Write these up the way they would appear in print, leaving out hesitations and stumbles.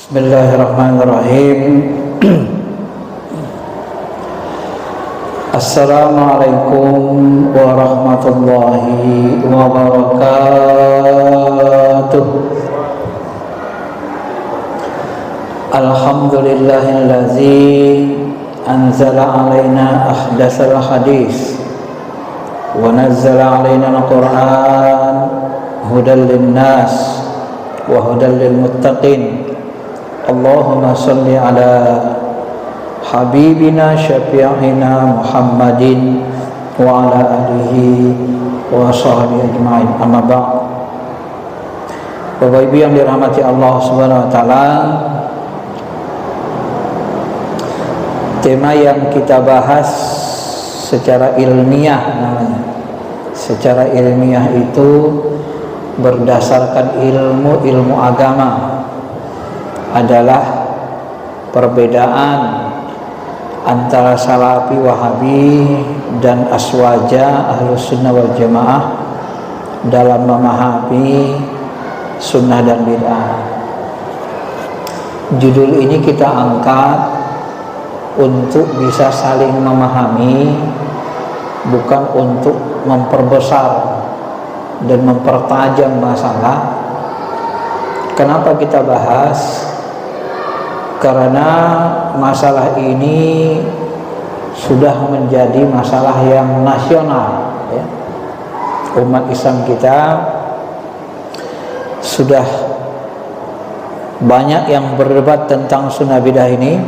Bismillahirrahmanirrahim. Assalamualaikum warahmatullahi wabarakatuh. Alhamdulillahillazi anzala alaina ahdatsal hadis wa nazzala alaina al-Qur'an hudan linnas wa hudan lil muttaqin. Allahumma salli ala habibina syafi'ina Muhammadin wa ala alihi wa sahbihi ajma'in. Amma ba'd. Bapak Ibu yang dirahmati Allah Subhanahu wa taala, tema yang kita bahas secara ilmiah namanya. Secara ilmiah itu berdasarkan ilmu agama adalah perbedaan antara Salafi Wahabi dan Aswaja Ahlus Sunnah wal Jamaah dalam memahami sunnah dan bid'ah. Judul ini kita angkat untuk bisa saling memahami, bukan untuk memperbesar dan mempertajam masalah. Kenapa kita bahas? Karena masalah ini sudah menjadi masalah yang nasional, ya. Umat Islam kita sudah banyak yang berdebat tentang sunnah bidah ini.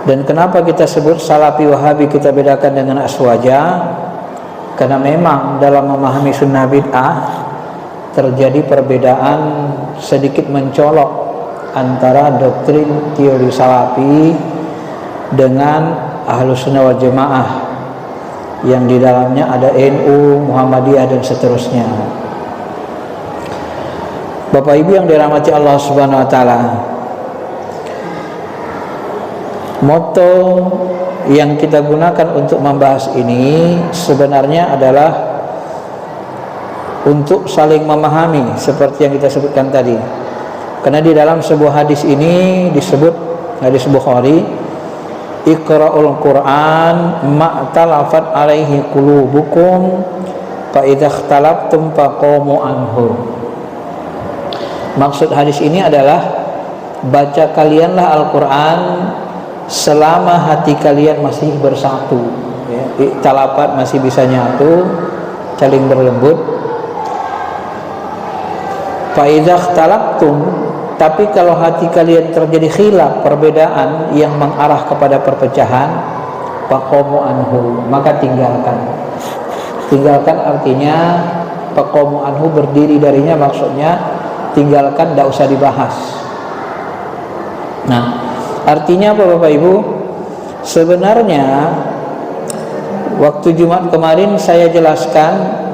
Dan kenapa kita sebut Salafi Wahabi kita bedakan dengan Aswaja? Karena memang dalam memahami sunnah bid'ah terjadi perbedaan sedikit mencolok antara doktrin teori Salafi dengan Ahlus Sunnah wal Jamaah yang di dalamnya ada NU, Muhammadiyah dan seterusnya. Bapak Ibu yang dirahmati Allah Subhanahu wa taala, moto yang kita gunakan untuk membahas ini sebenarnya adalah untuk saling memahami seperti yang kita sebutkan tadi. Karena di dalam sebuah hadis ini disebut, hadis Bukhari, Iqra'ul Qur'an ma'talafat alaihi qulubukum fa idza ikhtalaftum faqamu anhu. Maksud hadis ini adalah baca kalianlah Al-Qur'an selama hati kalian masih bersatu, ya. Ikhtalafat masih bisa nyatu, saling berlembut. Fa idza ikhtalaftum, tapi kalau hati kalian terjadi khilaf, perbedaan yang mengarah kepada perpecahan, faqamu anhu, maka tinggalkan. Tinggalkan artinya faqamu anhu, berdiri darinya, maksudnya tinggalkan, tidak usah dibahas. Nah, artinya apa Bapak Ibu? Sebenarnya waktu Jumat kemarin saya jelaskan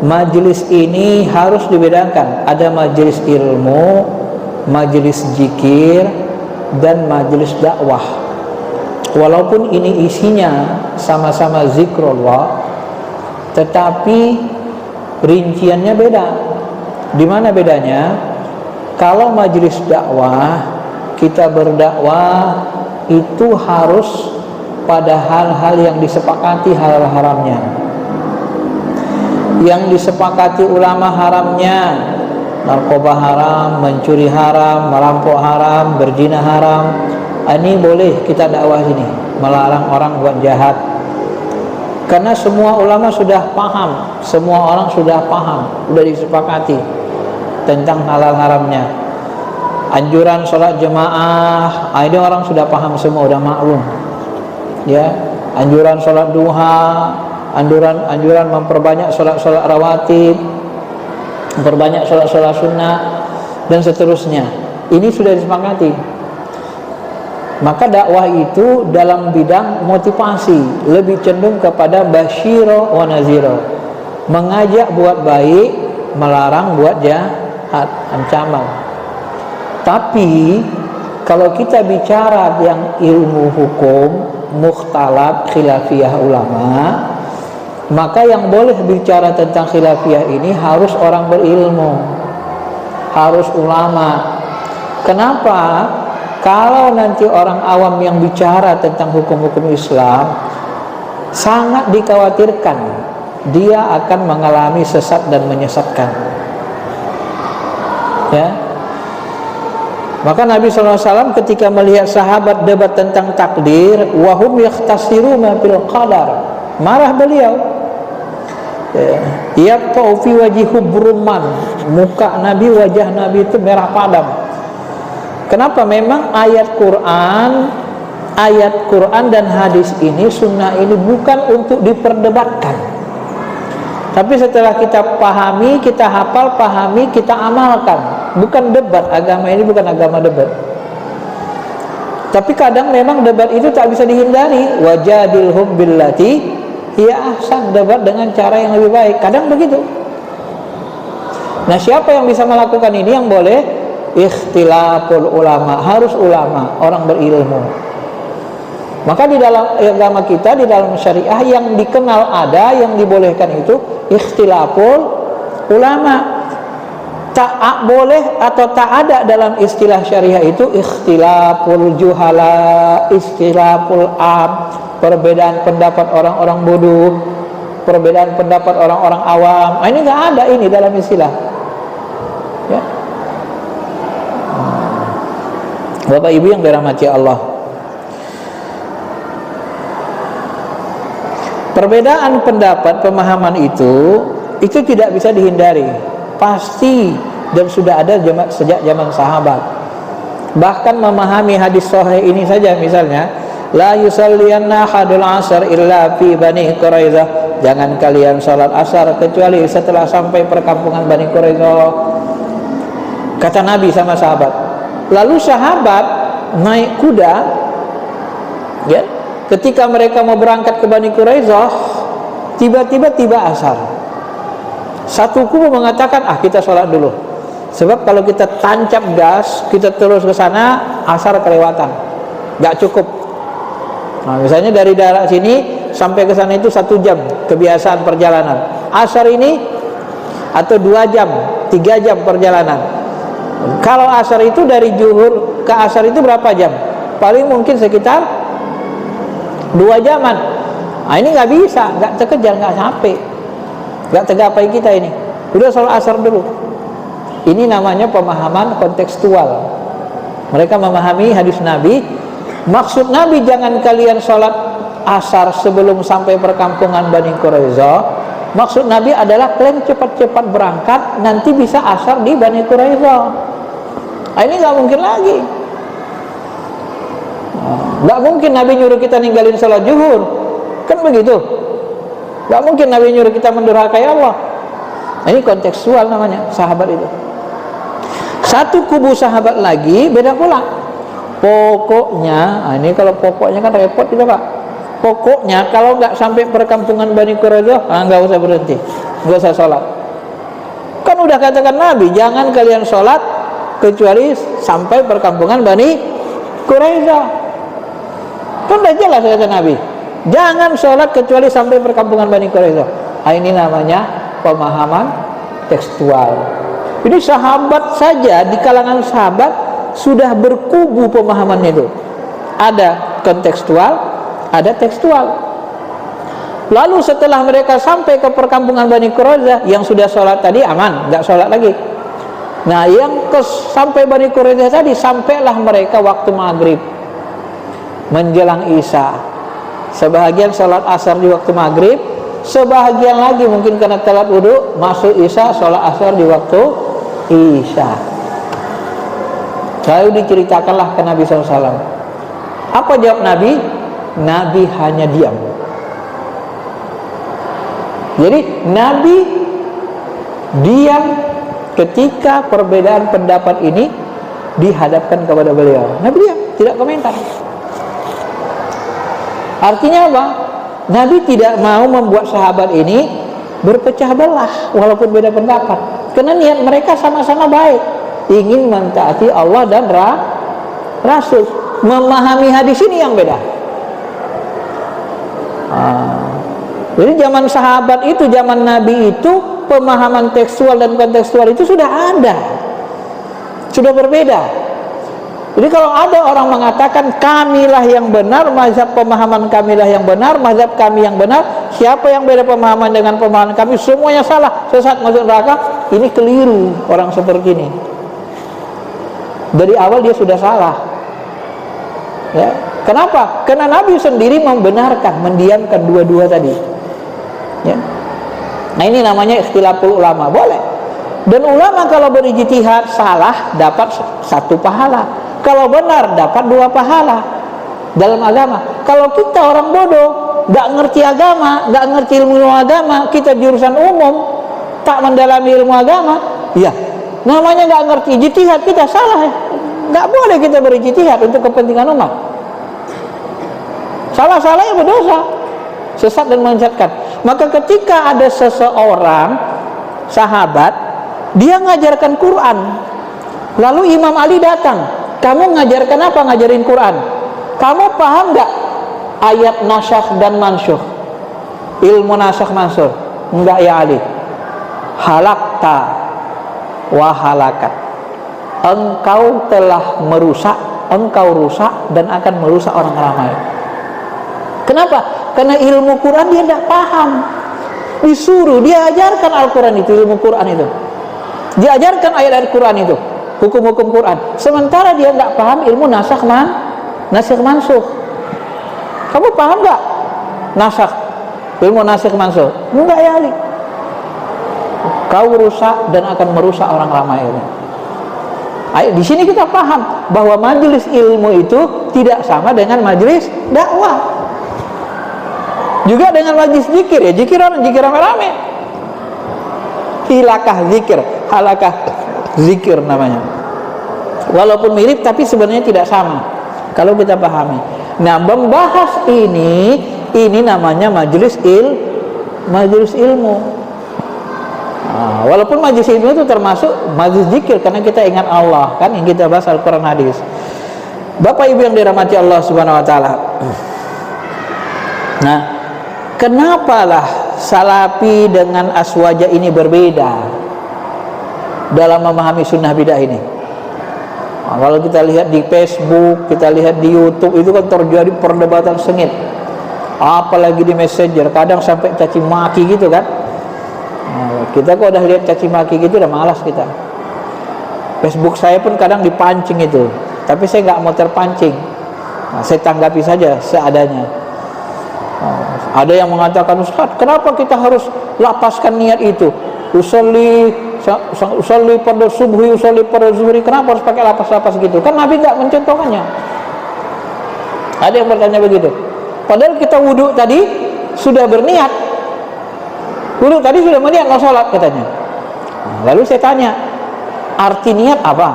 majelis ini harus dibedakan. Ada majelis ilmu, majelis zikir, dan majelis dakwah. Walaupun ini isinya sama-sama zikrullah, tetapi rinciannya beda. Di mana bedanya? Kalau majelis dakwah, kita berdakwah itu harus pada hal-hal yang disepakati halal haramnya. Yang disepakati ulama haramnya, narkoba haram, mencuri haram, merampok haram, berzina haram, ini boleh kita dakwah sini, melarang orang buat jahat. Karena semua ulama sudah paham, semua orang sudah paham, sudah disepakati tentang halal haramnya. Anjuran sholat jemaah, ini orang sudah paham semua, sudah maklum. Ya, anjuran sholat duha, anjuran memperbanyak sholat rawatib, memperbanyak sholat sunnah, dan seterusnya. Ini sudah disepakati. Maka dakwah itu dalam bidang motivasi lebih cenderung kepada basyiro wa naziro, mengajak buat baik, melarang buat jahat, ancaman. Tapi kalau kita bicara yang ilmu hukum, mukhtalaf khilafiyah ulama, maka yang boleh bicara tentang khilafiyah ini harus orang berilmu, harus ulama. Kenapa? Kalau nanti orang awam yang bicara tentang hukum-hukum Islam, sangat dikhawatirkan dia akan mengalami sesat dan menyesatkan. Ya. Maka Nabi SAW ketika melihat sahabat debat tentang takdir, wahum yakhtasiruna fil qadar, marah beliau. Yaqau fi wajhihi burman, muka Nabi, wajah Nabi itu merah padam. Kenapa? Memang ayat Quran dan hadis ini, sunnah ini bukan untuk diperdebatkan. Tapi setelah kita pahami, kita hafal, pahami, kita amalkan. Bukan debat, agama ini bukan agama debat. Tapi kadang memang debat itu tak bisa dihindari. Wajadilhum billati hiya ahsan, debat dengan cara yang lebih baik. Kadang begitu. Nah, siapa yang bisa melakukan ini? Yang boleh ikhtilaful ulama, harus ulama, orang berilmu. Maka di dalam agama kita, di dalam syariah yang dikenal ada, yang dibolehkan itu ikhtilaful ulama. Tak boleh atau tak ada dalam istilah syariah itu ikhtilaful juhala, ikhtilaful am, perbedaan pendapat orang-orang bodoh, perbedaan pendapat orang-orang awam. Ini nggak ada ini dalam istilah. Ya. Bapak Ibu yang dirahmati Allah, perbedaan pendapat, pemahaman itu tidak bisa dihindari, pasti, dan sudah ada sejak zaman sahabat. Bahkan memahami hadis sahih ini saja, misalnya la yusalliyanna ahadul asar illa fi Bani Quraizah, jangan kalian salat asar kecuali setelah sampai perkampungan Bani Quraizah, kata Nabi sama sahabat. Lalu sahabat naik kuda, ya, ketika mereka mau berangkat ke Bani Quraizah, tiba-tiba tiba asar. Satu kubu mengatakan, kita sholat dulu, sebab kalau kita tancap gas, kita terus ke sana, asar kelewatan, gak cukup. Nah, misalnya dari daerah sini sampai ke sana itu 1 jam kebiasaan perjalanan. Asar ini atau 2 jam, 3 jam perjalanan. Kalau asar itu dari zuhur ke asar itu berapa jam? Paling mungkin sekitar 2 jaman. Nah, ini nggak bisa, nggak terkejar, nggak sampai, nggak tergapai kita ini. Udah sholat asar dulu. Ini namanya pemahaman kontekstual. Mereka memahami hadis Nabi. Maksud Nabi jangan kalian sholat asar sebelum sampai perkampungan Bani Quraizah. Maksud Nabi adalah kalian cepat-cepat berangkat, nanti bisa asar di Bani Quraizah. Nah, ini nggak mungkin lagi. Nggak mungkin Nabi nyuruh kita ninggalin sholat zuhur, kan begitu. Nggak mungkin Nabi nyuruh kita mendurhakai Allah. Nah, ini kontekstual namanya, sahabat itu. Satu kubu sahabat lagi beda pula. Pokoknya, ini kalau pokoknya kan repot kita, Pak. Pokoknya kalau nggak sampai perkampungan Bani Quraizah, nggak usah berhenti, nggak usah sholat. Kan udah katakan Nabi, jangan kalian sholat kecuali sampai perkampungan Bani Quraizah. Kan udah jelas kata Nabi, jangan sholat kecuali sampai perkampungan Bani Quraizah. Ini namanya pemahaman tekstual. Jadi sahabat saja, di kalangan sahabat sudah berkubu pemahaman itu. Ada kontekstual, ada tekstual. Lalu setelah mereka sampai ke perkampungan Bani Quraizah, yang sudah sholat tadi aman, nggak sholat lagi. Nah, yang sampai Bani Quraizah tadi, sampailah mereka waktu maghrib menjelang isya. Sebahagian sholat asar di waktu maghrib, sebahagian lagi mungkin karena telat wudhu, masuk isya, sholat asar di waktu isya. Lalu diceritakanlah ke Nabi SAW. Apa jawab Nabi? Nabi hanya diam. Jadi Nabi diam ketika perbedaan pendapat ini dihadapkan kepada beliau. Nabi diam, tidak komentar. Artinya apa? Nabi tidak mau membuat sahabat ini berpecah belah walaupun beda pendapat, karena niat mereka sama-sama baik, ingin mentaati Allah dan Rasul. Memahami hadis ini yang beda. Jadi zaman sahabat itu, zaman Nabi itu, pemahaman tekstual dan kontekstual itu sudah ada, sudah berbeda. Jadi kalau ada orang mengatakan kamilah yang benar, mazhab pemahaman kamilah yang benar, mazhab kami yang benar, siapa yang beda pemahaman dengan pemahaman kami, semuanya salah, sesat, masuk neraka, ini keliru. Orang seperti ini dari awal dia sudah salah, ya. Kenapa? Karena Nabi sendiri membenarkan, mendiamkan dua-dua tadi, ya. Nah, ini namanya ikhtilaful ulama, boleh. Dan ulama kalau berijtihad salah dapat 1 pahala, kalau benar dapat 2 pahala dalam agama. Kalau kita orang bodoh, gak ngerti agama, gak ngerti ilmu agama, kita jurusan umum, tak mendalami ilmu agama, ya namanya gak ngerti, ijtihad kita salah. Gak boleh kita berijtihad untuk kepentingan umat. Salah-salah ya berdosa, sesat dan menyesatkan. Maka ketika ada seseorang sahabat, dia ngajarkan Quran, lalu Imam Ali datang, kamu ngajarkan apa? Ngajarin Quran. Kamu paham nggak ayat nasyakh dan mansyukh, ilmu nasyakh mansyukh? Enggak ya Ali. Halakta wa halakat, engkau telah merusak, engkau rusak dan akan merusak orang ramai. Kenapa? Karena ilmu Quran dia tidak paham. Disuruh dia ajarkan Al-Quran itu, ilmu Quran itu, diajarkan ayat-ayat Quran itu, hukum-hukum Quran, sementara dia nggak paham ilmu nasyakh mansyukh. Kamu paham nggak nasyakh, ilmu nasyakh mansyukh? Enggak ya Ali. Kau rusak dan akan merusak orang ramai ini. Di sini kita paham bahwa majelis ilmu itu tidak sama dengan majelis dakwah. Juga dengan majelis zikir, ya zikir rame-rame. Hilakah zikir, halakah zikir namanya. Walaupun mirip tapi sebenarnya tidak sama kalau kita pahami. Nah, membahas ini namanya majelis ilmu. Nah, walaupun majelis ilmu itu termasuk majelis zikir, karena kita ingat Allah, kan yang kita bahas Al-Quran hadis. Bapak Ibu yang dirahmati Allah Subhanahu wa taala. Nah, kenapalah Salafi dengan Aswaja ini berbeda dalam memahami sunnah bidah ini? Nah, kalau kita lihat di Facebook, kita lihat di YouTube, itu kan terjadi perdebatan sengit, apalagi di Messenger, kadang sampai caci maki gitu kan. Nah, kita kok udah lihat caci maki gitu udah malas kita. Facebook saya pun kadang dipancing itu, tapi saya nggak mau terpancing. Nah, saya tanggapi saja seadanya. Ada yang mengatakan, Ustaz, kenapa kita harus lapaskan niat itu? Usolli pada subuhi, usolli pada zuhri, kenapa harus pakai lapas-lapas gitu? Kan Nabi nggak mencontohkannya. Ada yang bertanya begitu. Padahal kita wudhu tadi sudah berniat, wudhu tadi sudah berniat mau sholat katanya. Lalu saya tanya, arti niat apa?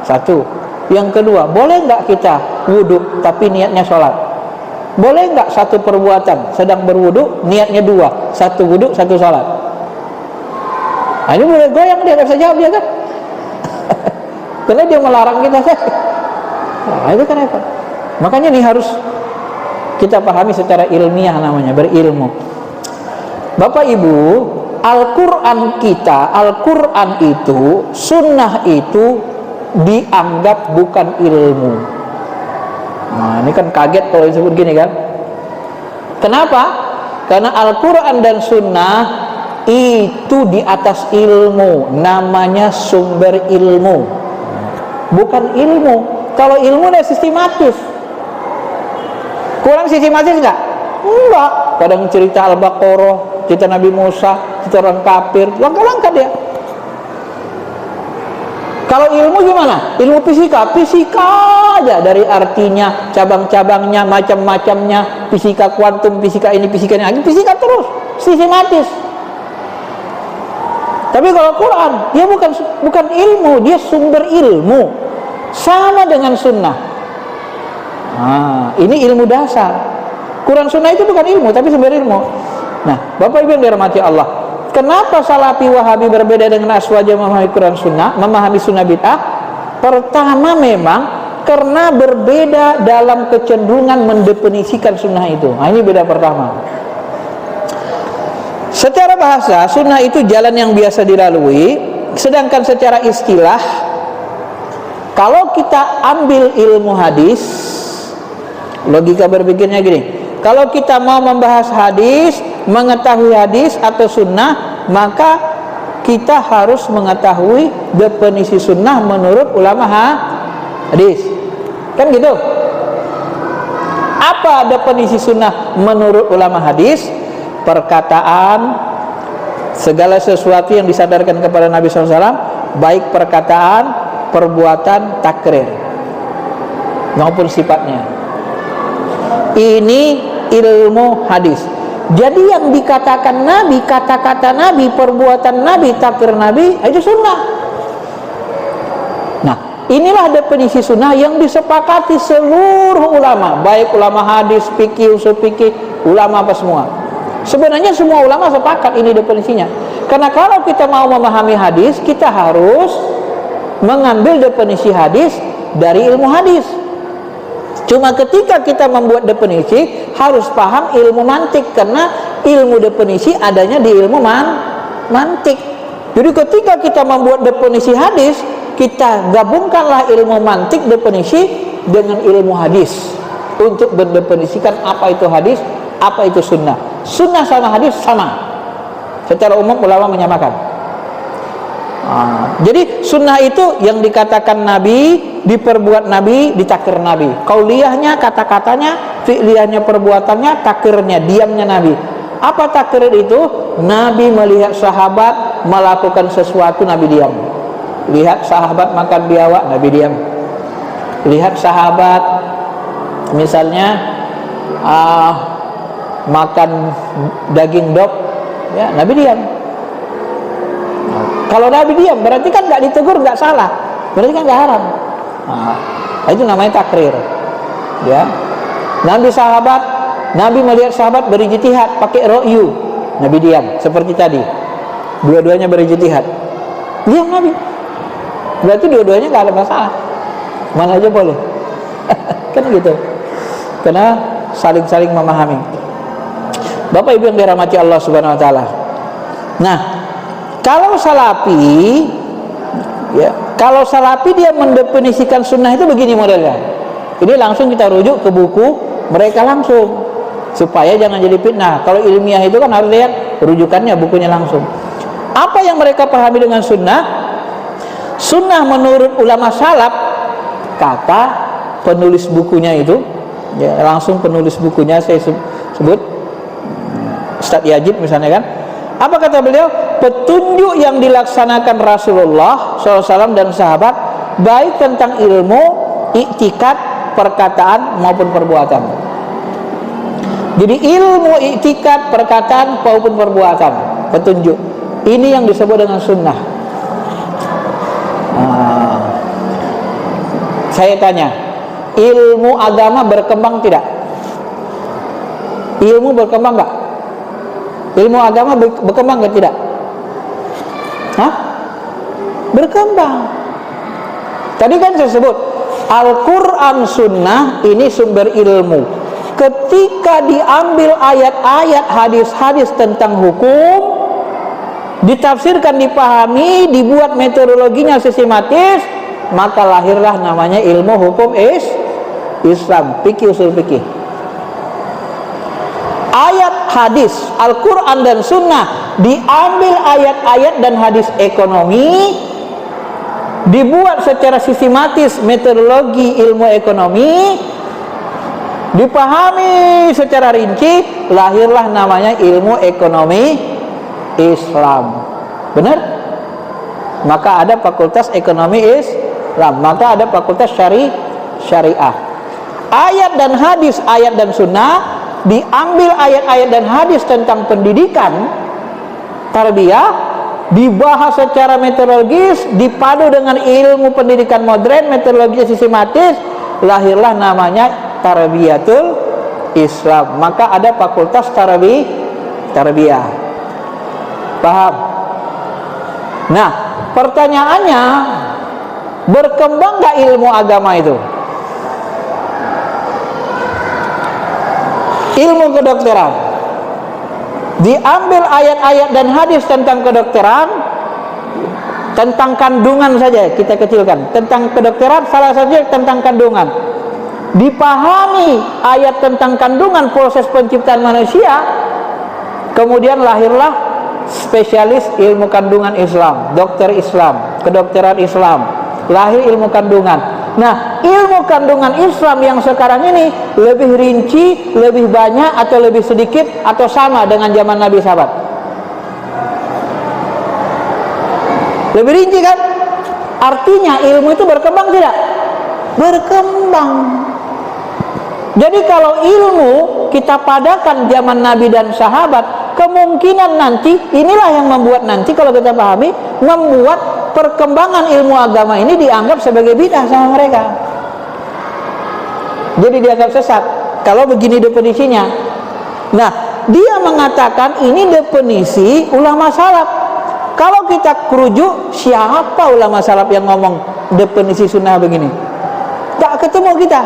Satu. Yang kedua, boleh nggak kita wudhu tapi niatnya sholat? Boleh nggak satu perbuatan sedang berwudu niatnya 2, satu wudu satu salat? Nah, ini boleh goyang, dia nggak bisa jawab dia kan? Karena dia melarang kita kan? Nah, itu kan apa? Makanya ini harus kita pahami secara ilmiah, namanya berilmu. Bapak Ibu, Al-Quran kita, Al-Quran itu, sunnah itu dianggap bukan ilmu. Nah, ini kan kaget kalau disebut gini kan. Kenapa? Karena Al-Quran dan Sunnah itu di atas ilmu, namanya sumber ilmu, bukan ilmu. Kalau ilmu udah sistematis. Kurang sistematis enggak? Enggak. Kadang cerita Al-Baqarah, cerita Nabi Musa, cerita orang kafir, langkah-langkah dia. Kalau ilmu gimana? Ilmu fisika aja, dari artinya, cabang-cabangnya, macam-macamnya, fisika kuantum, fisika ini lagi, fisika terus, sistematis. Tapi kalau Quran, dia bukan ilmu, dia sumber ilmu. Sama dengan sunnah. Ini ilmu dasar. Quran sunnah itu bukan ilmu, tapi sumber ilmu. Nah, Bapak Ibu yang dirahmati Allah, kenapa Salafi Wahabi berbeda dengan Aswaja memahami Quran sunnah, memahami sunnah bid'ah? Pertama memang karena berbeda dalam kecenderungan mendefinisikan sunnah itu. Nah, ini beda pertama. Secara bahasa, sunnah itu jalan yang biasa dilalui, sedangkan secara istilah, kalau kita ambil ilmu hadis, logika berpikirnya gini, kalau kita mau membahas hadis, mengetahui hadis atau sunnah, maka kita harus mengetahui definisi sunnah menurut ulama hadis. Kan gitu? Apa definisi sunnah menurut ulama hadis? Perkataan, segala sesuatu yang disadarkan kepada Nabi SAW, baik perkataan, perbuatan, takrir maupun sifatnya. Ini ilmu hadis. Jadi yang dikatakan Nabi, kata-kata Nabi, perbuatan Nabi, takrir Nabi, itu sunnah. Nah, inilah definisi sunnah yang disepakati seluruh ulama, baik ulama hadis, fikih, usul fikih, ulama apa semua. Sebenarnya semua ulama sepakat ini definisinya. Karena kalau kita mau memahami hadis, kita harus mengambil definisi hadis dari ilmu hadis. Cuma ketika kita membuat definisi, harus paham ilmu mantik, karena ilmu definisi adanya di ilmu mantik. Jadi ketika kita membuat definisi hadis, kita gabungkanlah ilmu mantik definisi dengan ilmu hadis untuk mendefinisikan apa itu hadis, apa itu sunnah. Sunnah sama hadis sama. Secara umum ulama menyamakan. Jadi sunnah itu yang dikatakan Nabi, diperbuat Nabi, ditakir Nabi. Qauliyahnya, kata-katanya, fi'liyahnya, perbuatannya, takirnya, diamnya Nabi. Apa takir itu? Nabi melihat sahabat melakukan sesuatu, Nabi diam. Lihat sahabat makan biawak, Nabi diam. Lihat sahabat misalnya makan daging dog, ya, Nabi diam. Kalau Nabi diam, berarti kan nggak ditegur, nggak salah, berarti kan nggak haram. Itu namanya takrir, ya. Nabi melihat sahabat berijtihad pakai ro'yu, Nabi diam. Seperti tadi, dua-duanya berijtihad, diam Nabi. Berarti dua-duanya nggak ada masalah, mana aja boleh. Kan gitu, karena saling-saling memahami. Bapak Ibu yang dirahmati Allah Subhanahu Wa Taala. Nah, kalau Salafi, ya, kalau Salafi dia mendefinisikan sunnah itu begini modelnya. Ini langsung kita rujuk ke buku mereka langsung, supaya jangan jadi fitnah. Kalau ilmiah itu kan harus lihat rujukannya, bukunya langsung. Apa yang mereka pahami dengan sunnah? Sunnah menurut ulama salaf, kata penulis bukunya itu, ya, langsung penulis bukunya saya sebut Ustaz Yajid misalnya kan. Apa kata beliau? Petunjuk yang dilaksanakan Rasulullah SAW dan sahabat, baik tentang ilmu, iktikad, perkataan maupun perbuatan. Jadi ilmu, iktikad, perkataan maupun perbuatan, petunjuk. Ini yang disebut dengan sunnah. Saya tanya, ilmu agama berkembang tidak? Ilmu berkembang enggak? Ilmu agama berkembang enggak tidak? Berkembang. Tadi kan saya sebut Al-Quran Sunnah ini sumber ilmu. Ketika diambil ayat-ayat, hadis-hadis tentang hukum, ditafsirkan, dipahami, dibuat metodologinya sistematis, maka lahirlah namanya ilmu hukum Islam, fikih, usul fikih. Ayat, hadis, Al-Quran dan Sunnah, diambil ayat-ayat dan hadis ekonomi, dibuat secara sistematis metodologi ilmu ekonomi, dipahami secara rinci, lahirlah namanya ilmu ekonomi Islam. Benar? Maka ada fakultas ekonomi Islam, maka ada fakultas syariah. Ayat dan hadis, ayat dan sunnah, diambil ayat-ayat dan hadis tentang pendidikan, tarbiyah, dibahas secara metodologis, dipadu dengan ilmu pendidikan modern, metodologi sistematis, lahirlah namanya Tarbiyatul Islam. Maka ada fakultas tarbiyah. Paham? Nah, pertanyaannya, berkembang nggak ilmu agama itu? Ilmu kedokteran, diambil ayat-ayat dan hadis tentang kedokteran, tentang kandungan saja kita kecilkan. Tentang kedokteran salah satunya tentang kandungan. Dipahami ayat tentang kandungan, proses penciptaan manusia, kemudian lahirlah spesialis ilmu kandungan Islam, dokter Islam, kedokteran Islam, lahir ilmu kandungan. Nah, ilmu kandungan Islam yang sekarang ini lebih rinci, lebih banyak atau lebih sedikit atau sama dengan zaman Nabi sahabat? Lebih rinci kan? Artinya ilmu itu berkembang tidak? Berkembang. Jadi kalau ilmu kita padakan zaman Nabi dan sahabat, kemungkinan nanti inilah yang membuat nanti kalau kita pahami, membuat perkembangan ilmu agama ini dianggap sebagai bid'ah sama mereka. Jadi dianggap sesat kalau begini definisinya. Nah, dia mengatakan ini definisi ulama salaf. Kalau kita kerujuk, siapa ulama salaf yang ngomong definisi sunnah begini? Tak ketemu kita.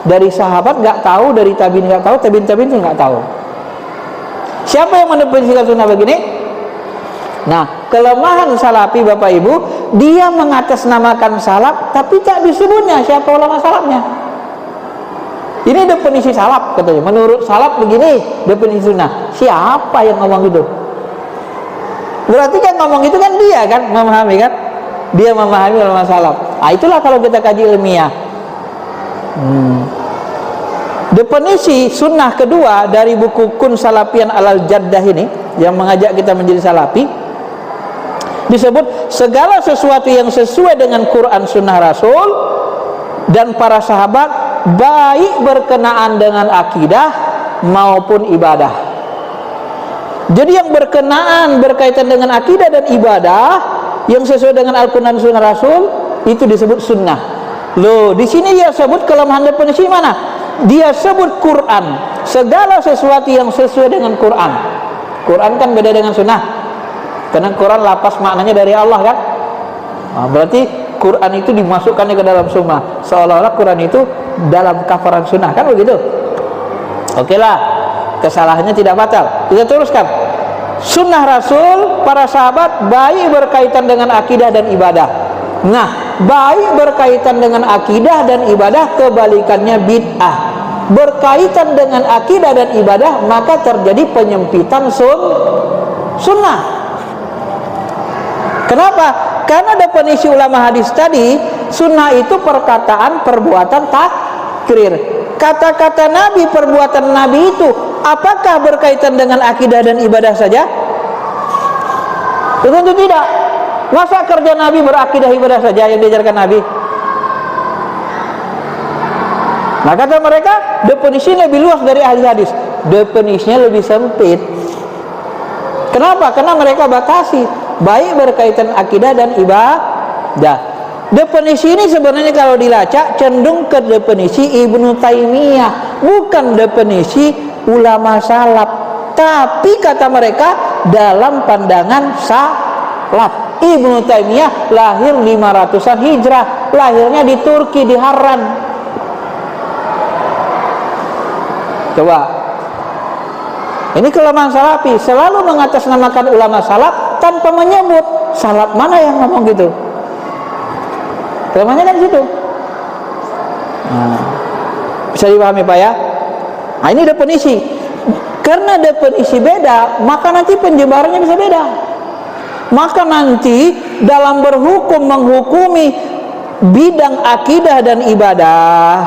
Dari sahabat nggak tahu, dari tabiin nggak tahu, tabiin nggak tahu. Siapa yang mendefinisikan sunnah begini? Nah, kelemahan salafi Bapak Ibu, dia mengatasnamakan salaf tapi tak disebutnya siapa ulama salafnya. Ini definisi salaf katanya. Menurut salaf begini definisi sunnah. Siapa yang ngomong gitu? Berarti kan ngomong itu kan dia kan memahami kan? Dia memahami ulama salaf. Ah, itulah kalau kita kaji ilmiah. Definisi sunnah kedua dari buku Kun Salafian Alal Jaddah ini yang mengajak kita menjadi salafi, disebut segala sesuatu yang sesuai dengan Quran Sunnah Rasul dan para sahabat, baik berkenaan dengan akidah maupun ibadah. Jadi yang berkaitan dengan akidah dan ibadah yang sesuai dengan Al-Quran Sunnah Rasul itu disebut sunnah. Loh, di sini dia sebut kelemahan definisi mana? Dia sebut Quran, segala sesuatu yang sesuai dengan Quran. Quran kan beda dengan sunnah. Karena Quran lapas maknanya dari Allah kan. Nah, berarti Quran itu dimasukkannya ke dalam sunnah, seolah-olah Quran itu dalam kafaran sunnah kan begitu. Oke lah, kesalahannya tidak batal. Kita teruskan. Sunnah Rasul para sahabat baik berkaitan dengan akidah dan ibadah. Nah, baik berkaitan dengan akidah dan ibadah, kebalikannya bid'ah. Berkaitan dengan akidah dan ibadah, maka terjadi penyempitan sunnah. Kenapa? Karena definisi ulama hadis tadi, sunnah itu perkataan, perbuatan, takrir. Kata-kata Nabi, perbuatan Nabi itu apakah berkaitan dengan akidah dan ibadah saja? Tentu tidak. Masa kerja Nabi berakidah ibadah saja yang diajarkan Nabi? Nah, kata mereka definisinya lebih luas dari ahli hadis, definisinya lebih sempit. Kenapa? Karena mereka batasi baik berkaitan akidah dan ibadah. Definisi ini sebenarnya kalau dilacak cenderung ke definisi Ibnu Taimiyah, bukan definisi ulama salaf. Tapi kata mereka dalam pandangan salaf. Ibnu Taimiyah lahir 500-an Hijrah, lahirnya di Turki, di Harran. Coba, ini kelemahan salafi, selalu mengatasnamakan ulama salaf tanpa menyebut salaf mana yang ngomong gitu. Kelemahannya kan di situ. Nah, bisa dipahami Pak ya? Nah, ini definisi. Karena definisi beda, maka nanti penjebarannya bisa beda. Maka nanti dalam berhukum menghukumi bidang akidah dan ibadah,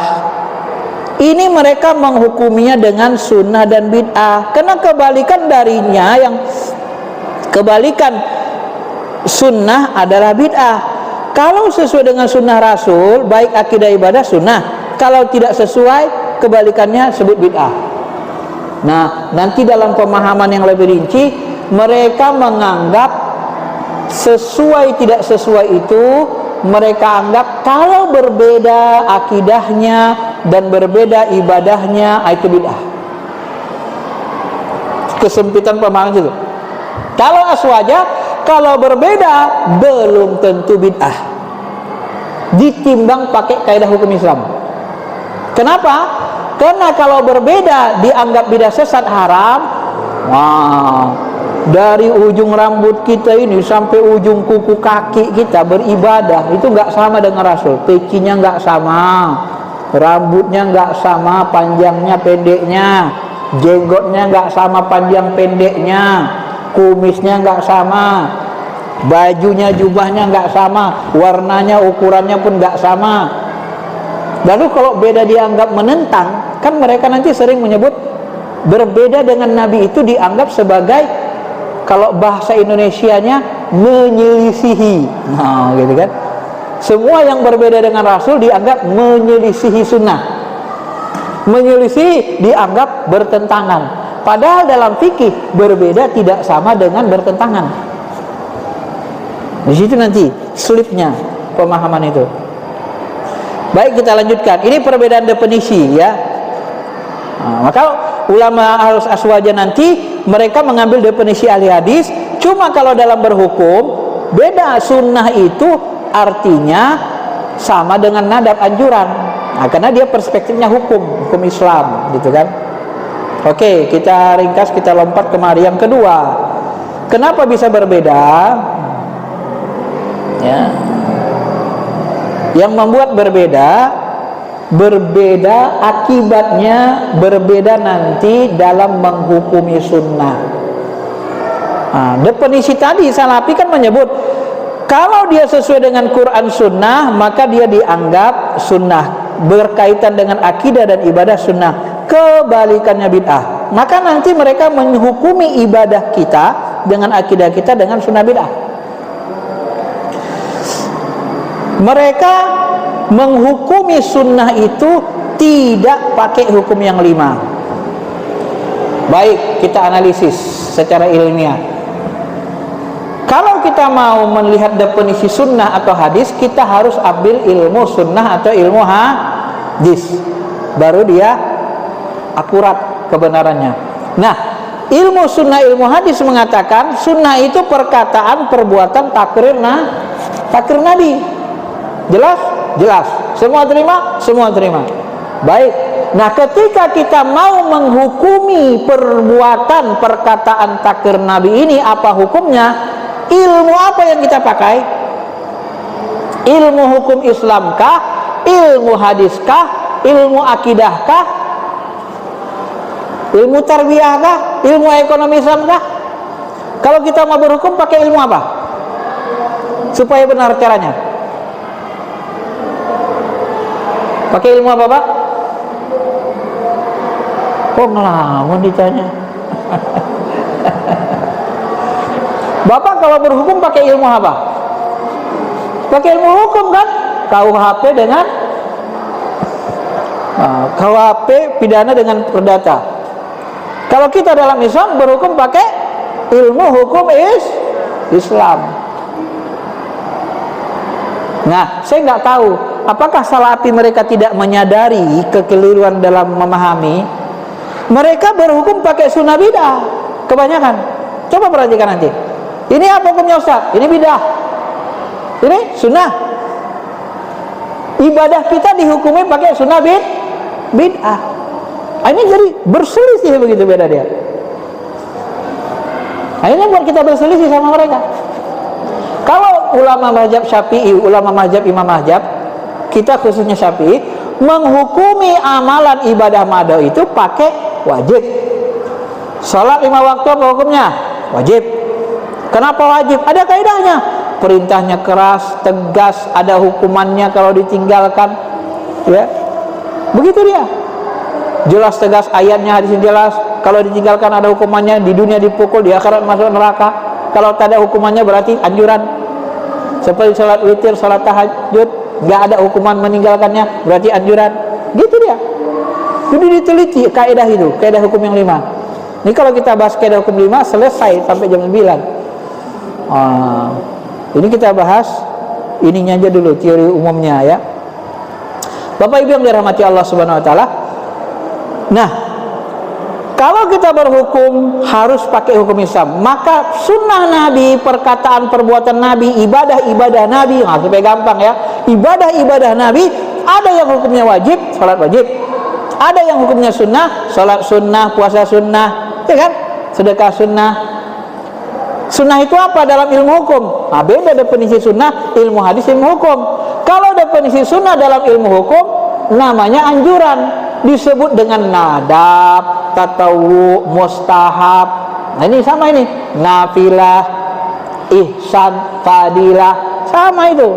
ini mereka menghukuminya dengan sunnah dan bid'ah. Karena kebalikan darinya, yang kebalikan sunnah adalah bid'ah. Kalau sesuai dengan sunnah Rasul, baik akidah ibadah sunnah. Kalau tidak sesuai, kebalikannya sebut bid'ah. Nah, nanti dalam pemahaman yang lebih rinci, mereka menganggap sesuai tidak sesuai itu mereka anggap kalau berbeda akidahnya dan berbeda ibadahnya itu bid'ah. Kesempitan pemahaman itu. Kalau aswaja, kalau berbeda belum tentu bid'ah, ditimbang pakai kaidah hukum Islam. Kenapa? Karena kalau berbeda dianggap bid'ah sesat haram. Wah, dari ujung rambut kita ini sampai ujung kuku kaki kita beribadah itu nggak sama dengan Rasul. Pecinya nggak sama, rambutnya nggak sama panjangnya pendeknya, jenggotnya nggak sama panjang pendeknya, kumisnya nggak sama, bajunya jubahnya nggak sama, warnanya ukurannya pun nggak sama. Lalu kalau beda dianggap menentang, kan mereka nanti sering menyebut berbeda dengan Nabi itu dianggap sebagai, kalau bahasa Indonesianya, menyelisihi. Nah, gitu kan. Semua yang berbeda dengan Rasul dianggap menyelisihi sunnah. Menyelisihi dianggap bertentangan. Padahal dalam fikih berbeda tidak sama dengan bertentangan. Di situ nanti sulitnya pemahaman itu. Baik, kita lanjutkan. Ini perbedaan definisi ya. Nah, maka ulama Ahlus Aswaja nanti mereka mengambil definisi ahli hadis. Cuma kalau dalam berhukum beda, sunnah itu artinya sama dengan nadab anjuran. Nah, karena dia perspektifnya hukum Islam, gitu kan. Oke, kita ringkas, kita lompat kemari yang kedua. Kenapa bisa berbeda? Ya. Yang membuat berbeda akibatnya berbeda nanti dalam menghukumi sunnah. Nah, definisi tadi Salafi kan menyebut kalau dia sesuai dengan Quran sunnah maka dia dianggap sunnah, berkaitan dengan akidah dan ibadah sunnah. Kebalikannya bid'ah, maka nanti mereka menghukumi ibadah kita dengan akidah kita dengan sunnah bid'ah. Mereka menghukumi sunnah itu tidak pakai hukum yang 5. Baik, kita analisis secara ilmiah. Kalau kita mau melihat definisi sunnah atau hadis, kita harus ambil ilmu sunnah atau ilmu hadis, baru dia akurat kebenarannya. Nah, ilmu sunnah, ilmu hadis mengatakan sunnah itu perkataan, perbuatan, takrir Nabi. Jelas? Jelas. Semua terima? Semua terima. Baik. Nah, ketika kita mau menghukumi perbuatan, perkataan, takrir Nabi ini, apa hukumnya? Ilmu apa yang kita pakai? Ilmu hukum Islamkah? Ilmu hadiskah? Ilmu akidahkah? Ilmu tarbiyahkah? Ilmu ekonomi Islamkah? Kalau kita mau berhukum pakai ilmu apa? Supaya benar caranya. Pakai ilmu apa, Pak? Kok ngelamun ditanya? Bapak kalau berhukum pakai ilmu apa? Pakai ilmu hukum kan? KUHP dengan KUHP pidana dengan perdata. Kalau kita dalam Islam berhukum pakai ilmu hukum Islam. Nah, saya nggak tahu apakah Salafi mereka tidak menyadari kekeliruan dalam memahami. Mereka berhukum pakai sunnah bid'ah kebanyakan. Coba perhatikan nanti. Ini apa hukumnya Ustaz? Ini bid'ah. Ini sunnah. Ibadah kita dihukumi pakai sunnah bid'ah. Ini jadi berselisih begitu beda dia. Akhirnya buat kita berselisih sama mereka. Kalau ulama mazhab Syafi'i, ulama mazhab Imam Mazhab, kita khususnya Syafi'i, menghukumi amalan ibadah mada itu pakai wajib. Salat 5 waktu apa hukumnya? Wajib. Kenapa wajib? Ada kaidahnya. Perintahnya keras, tegas, ada hukumannya kalau ditinggalkan. Ya. Begitu dia. Jelas tegas ayatnya, hadisnya jelas. Kalau ditinggalkan ada hukumannya, di dunia dipukul, di akhirat masuk neraka. Kalau tak ada hukumannya berarti anjuran. Seperti salat witir, salat tahajud, nggak ada hukuman meninggalkannya, berarti anjuran. Gitu dia. Jadi diteliti kaidah itu, kaidah hukum yang 5. Ini kalau kita bahas kaidah hukum 5 selesai sampai jam 9. Ini kita bahas ininya aja dulu, teori umumnya ya. Bapak Ibu yang dirahmati Allah Subhanahu wa taala. Nah, kalau kita berhukum harus pakai hukum Islam, maka sunnah Nabi, perkataan perbuatan Nabi, ibadah-ibadah Nabi, nah supaya gampang ya, ibadah-ibadah Nabi, ada yang hukumnya wajib, salat wajib, ada yang hukumnya sunnah, salat sunnah, puasa sunnah, ya kan, sedekah sunnah. Sunnah itu apa dalam ilmu hukum? Nah, beda definisi sunnah, ilmu hadis, ilmu hukum. Kalau definisi sunnah dalam ilmu hukum, namanya anjuran, disebut dengan nadab, tatawu, mustahab. Nah ini sama ini, nafilah, ihsan, fadilah, sama itu,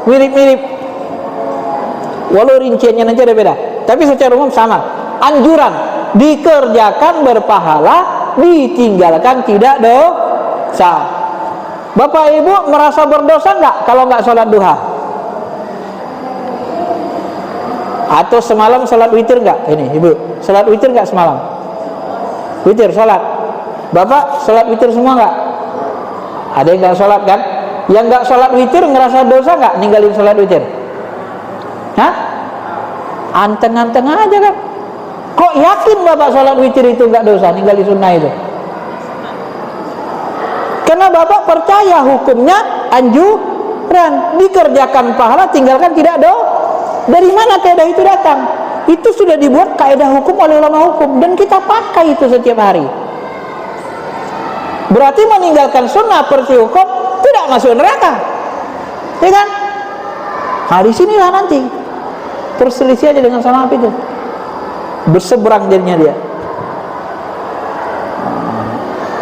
mirip-mirip. Walau rinciannya nanti ada beda, tapi secara umum sama. Anjuran, dikerjakan berpahala, ditinggalkan tidak dosa. Bapak Ibu merasa berdosa nggak kalau nggak sholat duha? Atau semalam sholat witir nggak? Ini Ibu, sholat witir nggak semalam? Witir, sholat. Bapak sholat witir semua nggak? Ada yang nggak sholat kan? Yang nggak sholat witir ngerasa dosa nggak ninggalin sholat witir? Hah? Anteng-anteng aja kan? Kok yakin Bapak sholat witir itu nggak dosa, ninggalin sunnah itu? Karena Bapak percaya hukumnya anjuran, dikerjakan pahala, tinggalkan tidak dosa. Dari mana kaidah itu datang? Itu sudah dibuat kaidah hukum oleh ulama hukum, dan kita pakai itu setiap hari. Berarti meninggalkan sunnah versi hukum tidak masuk neraka, ya kan? Nah di sinilah nanti perselisihan aja dengan salaf itu, berseberang jadinya dia.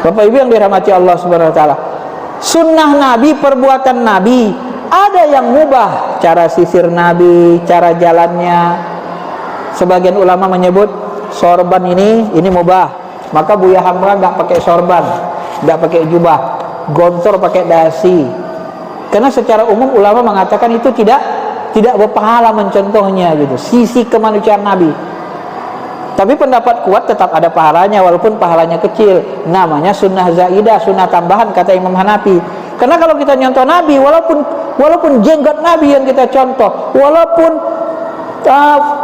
Bapak Ibu yang dirahmati Allah Subhanahu wa taala, sunnah Nabi, perbuatan Nabi, ada yang mubah, cara sisir Nabi, cara jalannya. Sebagian ulama menyebut sorban ini mubah, maka Buya Hamra nggak pakai sorban, nggak pakai jubah, gontor pakai dasi. Karena secara umum ulama mengatakan itu tidak berpahala mencontohnya gitu, sisi kemanusiaan Nabi. Tapi pendapat kuat tetap ada pahalanya, walaupun pahalanya kecil. Namanya sunnah zaidah, sunnah tambahan, kata Imam Hanafi. Karena kalau kita nyontoh Nabi, walaupun jenggot Nabi yang kita contoh, walaupun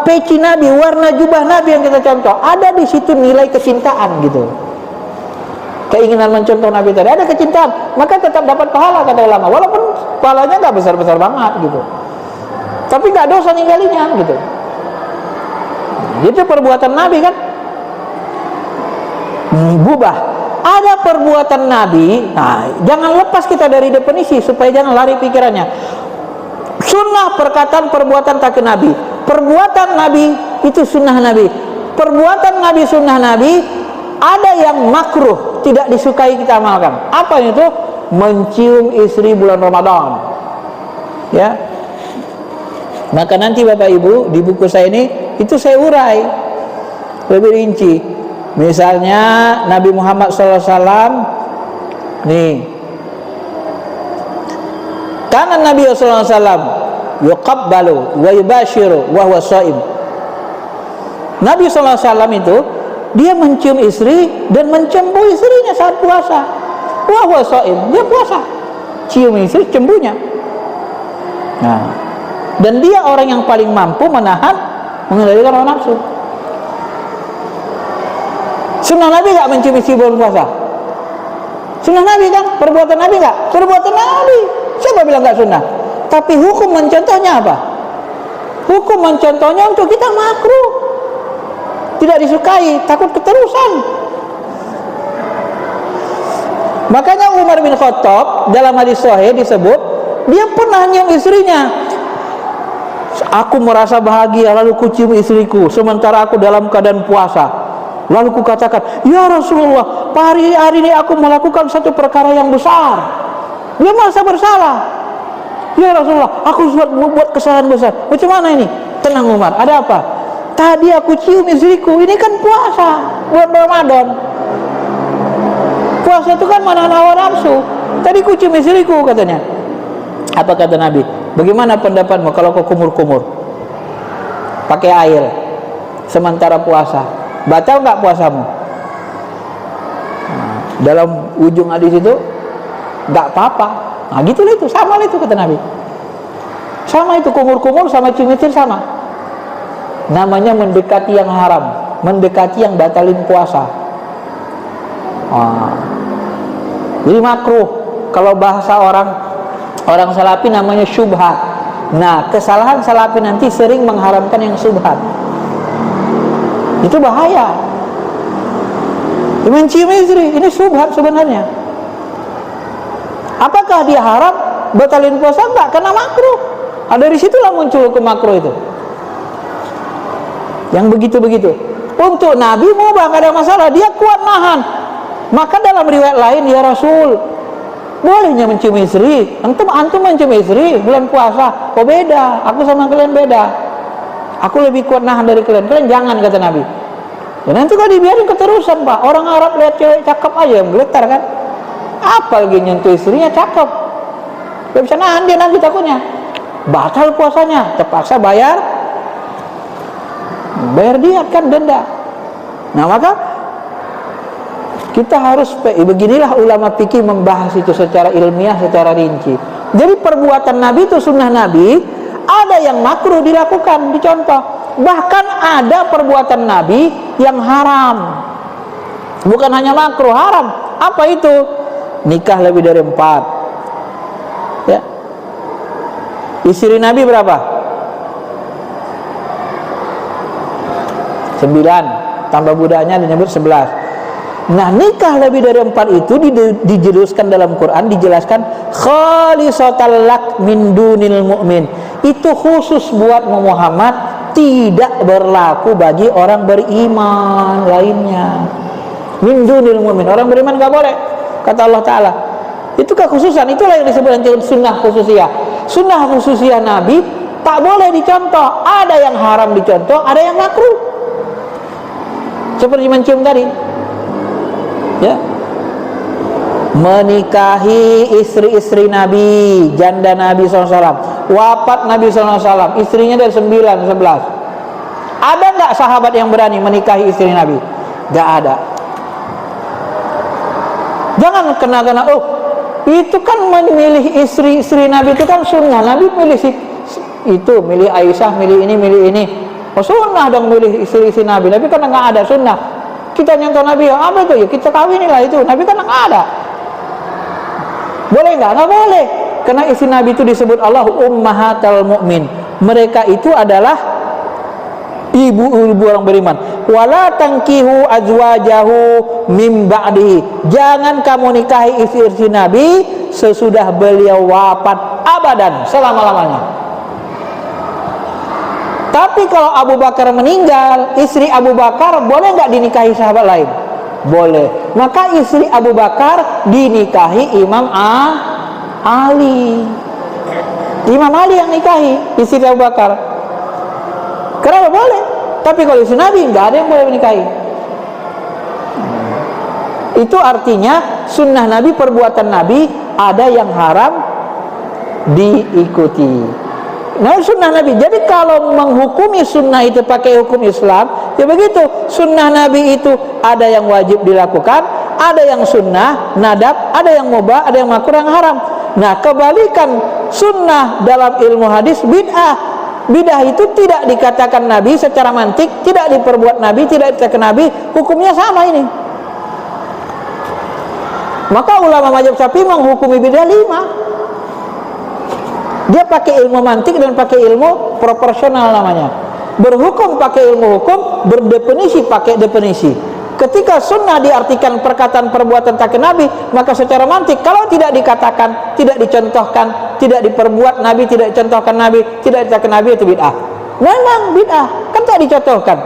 peci Nabi, warna jubah Nabi yang kita contoh, ada di situ nilai kecintaan gitu. Keinginan mencontoh Nabi tadi, ada kecintaan, maka tetap dapat pahala kata ulama. Walaupun pahalanya nggak besar-besar banget gitu, tapi nggak dosa ninggalinya gitu. Itu perbuatan Nabi kan, mubah. Ada perbuatan Nabi, nah jangan lepas kita dari definisi supaya jangan lari pikirannya. Sunnah, perkataan, perbuatan tak ke Nabi. Perbuatan Nabi itu sunnah Nabi. Perbuatan Nabi, sunnah Nabi. Ada yang makruh, tidak disukai kita amalkan. Apa itu? Mencium istri bulan Ramadan. Ya. Maka nanti Bapak Ibu di buku saya ini itu saya urai lebih rinci. Misalnya Nabi Muhammad SAW nih, karena Nabi SAW yuqabbalu wa yubashiru wa huwa shaim. Nabi SAW itu dia mencium istri dan mencembu istrinya saat puasa. Wa huwa shaim, dia puasa, cium istri, cembunya. Nah, dan dia orang yang paling mampu menahan, mengendalikan hawa nafsu. Sunnah Nabi nggak mencium istri bulan puasa? Sunnah Nabi kan? Perbuatan Nabi nggak? Perbuatan Nabi. Siapa bilang nggak sunnah? Tapi hukum mencontohnya apa? Hukum mencontohnya untuk kita makruh, tidak disukai, takut keterusan. Makanya Umar bin Khattab dalam hadis sahih disebut dia pernah nyium istrinya. Aku merasa bahagia lalu kucium istriku sementara aku dalam keadaan puasa. Lalu ku katakan, ya Rasulullah, hari ini aku melakukan satu perkara yang besar. Dia merasa bersalah. Ya Rasulullah, aku sudah membuat kesalahan besar. Macam mana ini? Tenang Umar, ada apa? Tadi aku cium istriku, ini kan puasa, bulan Ramadan. Puasa itu kan menahan hawa nafsu. Tadi ku cium istriku katanya. Apa kata Nabi? Bagaimana pendapatmu kalau kau kumur-kumur pakai air sementara puasa? Batal nggak puasamu? Nah, dalam ujung hadis itu nggak apa-apa. Nah gitulah itu, sama lah itu kata Nabi. Sama itu, kumur-kumur sama cimitir sama. Namanya mendekati yang haram, mendekati yang batalin puasa. Jadi makruh. Kalau bahasa orang salafi namanya syubhat. Nah, kesalahan salafi nanti sering mengharamkan yang syubhat. Itu bahaya. Mencium istri, ini syubhat sebenarnya. Apakah dia haram? Batalin puasa? Enggak, karena makruh. Dari situlah muncul ke makruh itu. Yang begitu-begitu. Untuk Nabi mubah, nggak ada masalah, dia kuat nahan. Maka dalam riwayat lain, ya Rasul, bolehnya mencium istri. Antum mencium istri bulan puasa. Oh beda, aku sama kalian beda. Aku lebih kuat nahan dari kalian. Kalian jangan, kata Nabi. Ya nanti kalau dibiarin keterusan, Pak. Orang Arab lihat cewek cakep aja yang geletar kan. Apa lagi nyentuh istrinya cakep. Gak bisa nahan dia nanti takutnya. Batal puasanya, terpaksa bayar diat kan, denda. Nah maka kita harus, beginilah ulama fikih membahas itu secara ilmiah, secara rinci. Jadi perbuatan Nabi itu, sunnah Nabi, ada yang makruh dilakukan, dicontoh. Bahkan ada perbuatan Nabi yang haram, bukan hanya makruh, haram. Apa itu? Nikah lebih dari 4 ya. Istri Nabi berapa? 9, tambah budaknya disebut 11. Nah, nikah lebih dari 4 itu dijelaskan dalam Quran, dijelaskan khalisatal lak min dunil mu'min. Itu khusus buat Muhammad, tidak berlaku bagi orang beriman lainnya. Min dunil mu'min, orang beriman gak boleh, kata Allah Ta'ala. Itu kekhususan, itulah yang disebut sunnah khususiyah. Sunnah khususiyah Nabi tak boleh dicontoh. Ada yang haram dicontoh, ada yang makruh. Seperti mencium tadi ya. Menikahi istri-istri Nabi, janda Nabi SAW, wafat Nabi SAW, istrinya dari 9, 11. Ada nggak sahabat yang berani menikahi istri Nabi? Nggak ada. Jangan kena oh itu kan memilih istri-istri Nabi itu kan sunnah. Nabi milih itu, milih Aisyah, milih ini. Oh sunnah dong milih istri-istri Nabi. Tapi kan nggak ada sunnah. Kita nyontoh Nabi, apa itu ya? Kita kawinilah itu. Nabi kan nggak ada. Boleh nggak? Nggak boleh. Karena istri Nabi itu disebut Allah ummahatul mu'min. Mereka itu adalah ibu-ibu orang beriman. Wala tankihu azwajahu mim ba'dihi. Jangan kamu nikahi istri-istri Nabi sesudah beliau wafat, abadan, selama-lamanya. Tapi kalau Abu Bakar meninggal, istri Abu Bakar boleh nggak dinikahi sahabat lain? Boleh. Maka istri Abu Bakar dinikahi Imam Ali. Imam Ali yang nikahi istri Abu Bakar. Kenapa boleh? Tapi kalau istri Nabi nggak ada yang boleh menikahi. Itu artinya sunnah Nabi, perbuatan Nabi ada yang haram diikuti. Nah sunnah Nabi. Jadi kalau menghukumi sunnah itu pakai hukum Islam, ya begitu. Sunnah Nabi itu ada yang wajib dilakukan, ada yang sunnah, nadab, ada yang mubah, ada yang makruh, yang haram. Nah kebalikan sunnah dalam ilmu hadis bid'ah. Bid'ah itu tidak dikatakan Nabi secara mantik, tidak diperbuat Nabi, tidak dikatakan Nabi, hukumnya sama ini. Maka ulama mazhab Syafi'i menghukumi bid'ah 5. Dia pakai ilmu mantik dan pakai ilmu proporsional namanya. Berhukum pakai ilmu hukum, berdefinisi pakai definisi. Ketika sunnah diartikan perkataan perbuatan tak Nabi, maka secara mantik kalau tidak dikatakan, tidak dicontohkan, tidak diperbuat Nabi, tidak dicontohkan Nabi, tidak dikatakan Nabi, itu bid'ah. Memang bid'ah, kan tak dicontohkan.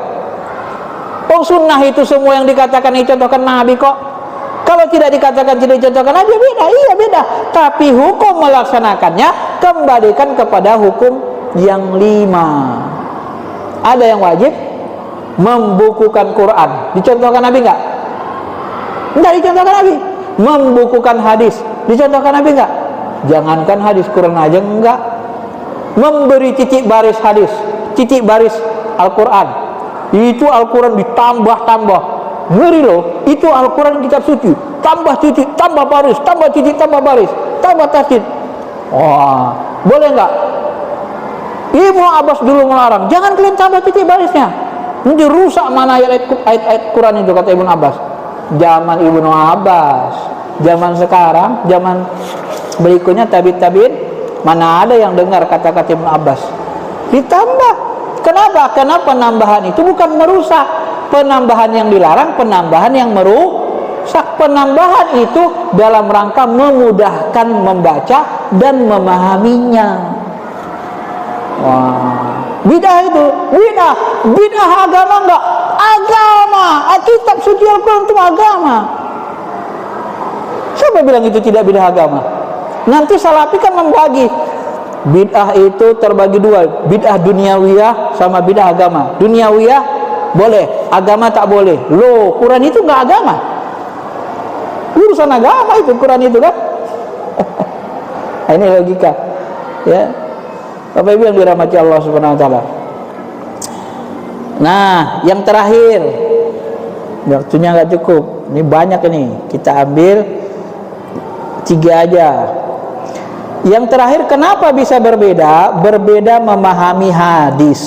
Oh sunnah itu semua yang dikatakan dicontohkan Nabi kok. Kalau tidak dikatakan, tidak dicontohkan Nabi, beda. Iya beda. Tapi hukum melaksanakannya kembalikan kepada hukum yang 5. Ada yang wajib membukukan Quran. Dicontohkan Nabi enggak? Enggak dicontohkan Nabi. Membukukan hadis. Dicontohkan Nabi enggak? Jangankan hadis, Quran aja enggak. Memberi titik baris hadis, titik baris Al-Quran. Itu Al-Quran ditambah-tambah. ngeri loh. Itu Al-Quran kitab suci, tambah titik, tambah baris, tambah titik, tambah baris, tambah tasdid. Wah, boleh nggak? Ibnu Abbas dulu melarang, jangan kalian tambah titik barisnya, nanti rusak mana ayat-ayat Quran itu, kata Ibnu Abbas. Zaman Ibnu Abbas, zaman sekarang, zaman berikutnya tabi'in, mana ada yang dengar kata-kata Ibnu Abbas ditambah. Kenapa? Karena penambahan itu bukan merusak. Penambahan yang dilarang, penambahan yang merusak. Penambahan itu dalam rangka memudahkan membaca dan memahaminya. Wah, bid'ah itu, bid'ah agama enggak? Agama. Kitab suci Al-Quran itu agama. Siapa bilang itu tidak bid'ah agama? Nanti Salafi kan membagi bid'ah itu terbagi dua, bid'ah duniawiyah sama bid'ah agama. Duniawiyah boleh, agama tak boleh. Loh, Quran itu enggak agama. Urusan agama itu Quran itu kan. Ini logika, ya. Bapak Ibu yang dirahmati Allah Subhanahu wa taala. Nah, yang terakhir, waktunya nggak cukup. Ini banyak ini. Kita ambil 3 aja. Yang terakhir, kenapa bisa berbeda? Berbeda memahami hadis.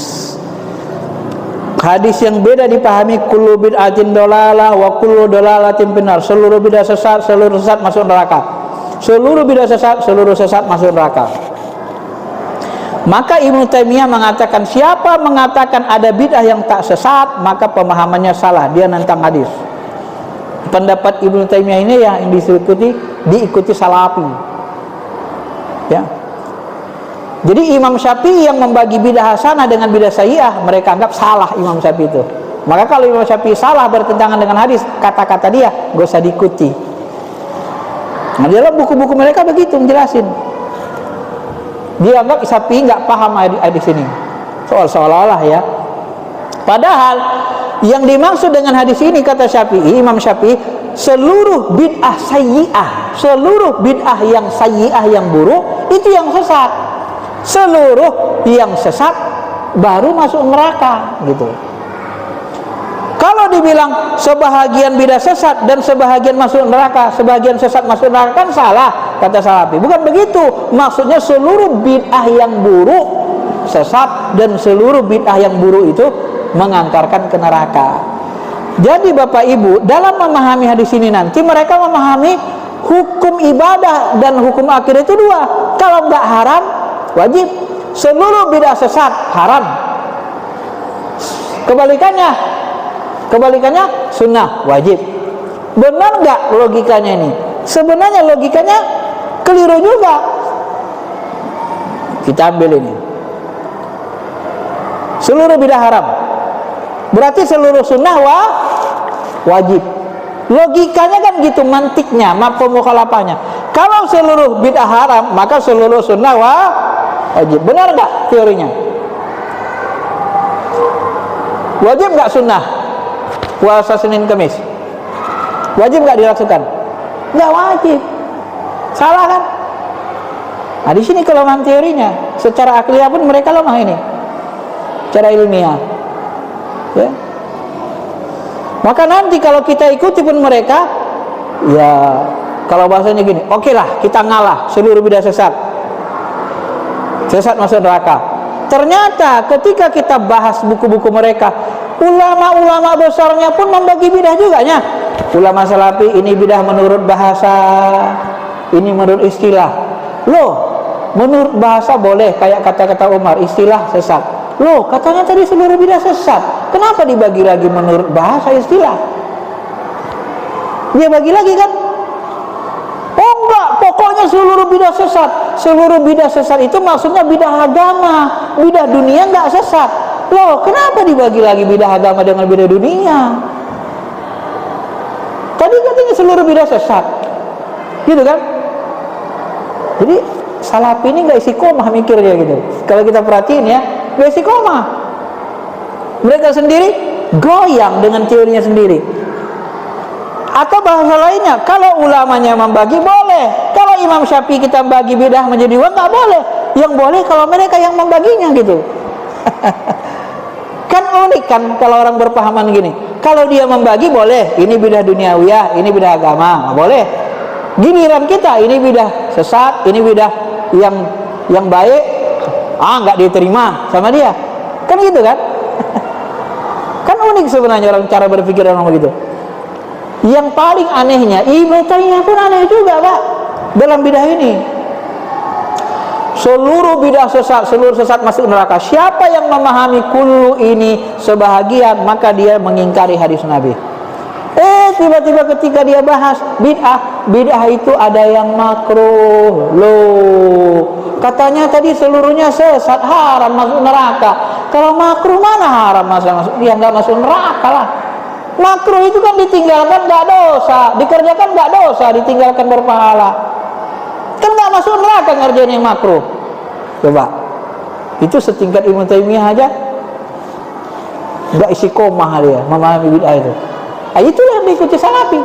Hadis yang beda dipahami, kullu bid'atin dolalah wa kullu dolalatin finnar. Seluruh bid'ah sesat, seluruh sesat masuk neraka. Seluruh bid'ah sesat, seluruh sesat masuk neraka. Maka Ibnu Taimiyah mengatakan, siapa mengatakan ada bid'ah yang tak sesat, maka pemahamannya salah, dia nentang hadis. Pendapat Ibnu Taimiyah ini yang diikuti Salafi. Ya. Jadi Imam Syafi'i yang membagi bidah hasanah dengan bidah sayyi'ah, mereka anggap salah Imam Syafi'i itu. Maka kalau Imam Syafi'i salah bertentangan dengan hadis, kata-kata dia gak usah diikuti. Nah, dalam buku-buku mereka begitu menjelasin. Dia anggap Syafi'i nggak paham hadis ini, seolah-olah ya. Padahal yang dimaksud dengan hadis ini, kata Syafi'i, Imam Syafi'i, seluruh bid'ah sayyi'ah, seluruh bid'ah yang sayyi'ah, yang buruk, itu yang sesat. Seluruh yang sesat baru masuk neraka, gitu. Kalau dibilang sebahagian bid'ah sesat dan sebahagian masuk neraka, sebahagian sesat masuk neraka, kan salah, kata Salafi. Bukan begitu. Maksudnya seluruh bid'ah yang buruk sesat, dan seluruh bid'ah yang buruk itu mengantarkan ke neraka. Jadi Bapak Ibu, dalam memahami hadis ini nanti mereka memahami hukum ibadah dan hukum akidah itu dua. Kalau nggak haram, wajib. Seluruh bid'ah sesat haram. Kebalikannya sunnah, wajib. Benar nggak logikanya ini? Sebenarnya logikanya keliru juga. Kita ambil ini, seluruh bid'ah haram, berarti seluruh sunnah wajib. Logikanya kan gitu, mantiknya, mafhum mukhalafahnya. Kalau seluruh bid'ah haram, maka seluruh sunnah wajib. Benar nggak teorinya? Wajib nggak sunnah puasa Senin Kamis? Wajib nggak dilakukan? Nggak wajib. Salah kan? Nah, di sini kelemahan teorinya. Secara akliyah pun mereka lemah ini. Secara ilmiah. Ya. Maka nanti kalau kita ikuti pun mereka, ya kalau bahasanya gini, oke lah, kita ngalah seluruh bid'ah sesat. Sesat masuk neraka. Ternyata ketika kita bahas buku-buku mereka, ulama-ulama besarnya pun membagi bidah juga nya. Ulama Salafi, ini bidah menurut bahasa, ini menurut istilah. Loh, menurut bahasa boleh, kayak kata-kata Umar, istilah sesat. Loh, katanya tadi seluruh bidah sesat. Kenapa dibagi lagi menurut bahasa istilah? Dia bagi lagi kan? Oh enggak, pokoknya seluruh bidah sesat. Seluruh bidah sesat itu maksudnya bidah agama. Bidah dunia enggak sesat. Loh, kenapa dibagi lagi bidah agama dengan bidah dunia? Tadi katanya seluruh bidah sesat, gitu kan? Jadi Salafi ini nggak istiqomah mikirnya gitu. Kalau kita perhatiin ya, nggak istiqomah. Mereka sendiri goyang dengan teorinya sendiri. Atau bahasa lainnya, kalau ulamanya membagi boleh. Kalau Imam Syafi'i kita bagi bidah menjadi dua, nggak boleh. Yang boleh kalau mereka yang membaginya gitu. Kan unik kan kalau orang berpahaman gini. Kalau dia membagi boleh, ini bidah duniawiyah, ini bidah agama, boleh. Giliran kita, ini bidah sesat, ini bidah yang baik, nggak diterima sama dia. Kan gitu kan? Kan unik sebenarnya orang cara berpikir orang begitu. Yang paling anehnya, Ibnu Taimiyah pun aneh juga, Pak, dalam bidah ini. Seluruh bidah sesat, seluruh sesat masuk neraka. Siapa yang memahami kullu ini sebahagian, maka dia mengingkari hadis Nabi. Tiba-tiba ketika dia bahas bid'ah itu ada yang makruh. Loh, katanya tadi seluruhnya sesat, haram masuk neraka. Kalau makruh mana haram masuk? Dia nggak masuk neraka lah. Makruh itu kan ditinggalkan nggak dosa, dikerjakan nggak dosa, ditinggalkan berpahala. Kan nggak masuk neraka ngerjain yang makruh. Coba, itu setingkat Ibnu Taimiyah aja nggak isi koma dia memahami bid'ah itu. Itu yang diikuti Salafi.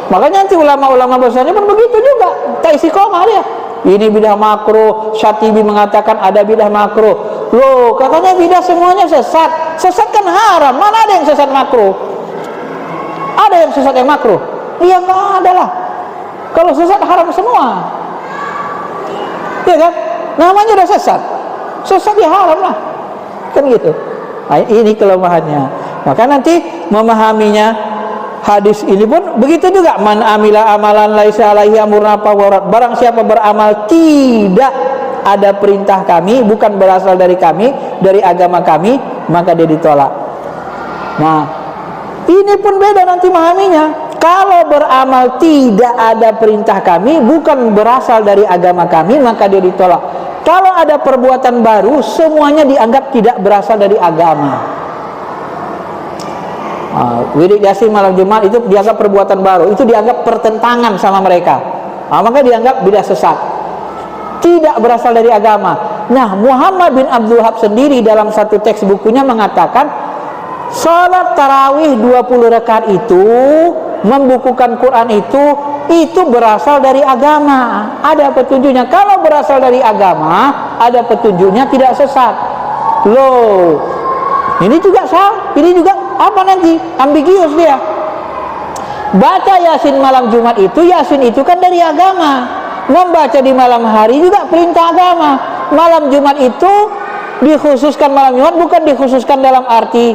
Makanya nanti ulama-ulama besarnya pun begitu juga, tak isi koma dia. Ini bidah makruh. Syatibi mengatakan ada bidah makruh. Loh, katanya bidah semuanya sesat. Sesat kan haram. Mana ada yang sesat makruh? Ada yang sesat yang makruh? Iya, nggak ada lah. Kalau sesat haram semua. Iya kan? Namanya udah sesat. Sesat ya haram lah. Kan gitu. Nah, ini kelemahannya. Maka nanti memahaminya hadis ini pun begitu juga. Man amila amalan laisa alaihi amruna fahuwa. Barang siapa beramal tidak ada perintah kami, bukan berasal dari kami, dari agama kami, maka dia ditolak. Nah, ini pun beda nanti memahaminya. Kalau beramal tidak ada perintah kami, bukan berasal dari agama kami, maka dia ditolak. Kalau ada perbuatan baru, semuanya dianggap tidak berasal dari agama. Wirid Yasin malam Jumat itu dianggap perbuatan baru, itu dianggap pertentangan sama mereka. Maka dianggap bidah sesat, tidak berasal dari agama. Nah, Muhammad bin Abdul Wahab sendiri dalam satu teks bukunya mengatakan salat tarawih 20 rakaat itu, membukukan Quran itu berasal dari agama. Ada petunjuknya. Kalau berasal dari agama, ada petunjuknya, tidak sesat. Loh, ini juga salah, ini juga apa nanti? Ambigius dia. Baca Yasin malam Jumat itu, Yasin itu kan dari agama. Membaca di malam hari juga perintah agama. Malam Jumat itu dikhususkan malam Jumat, bukan dikhususkan dalam arti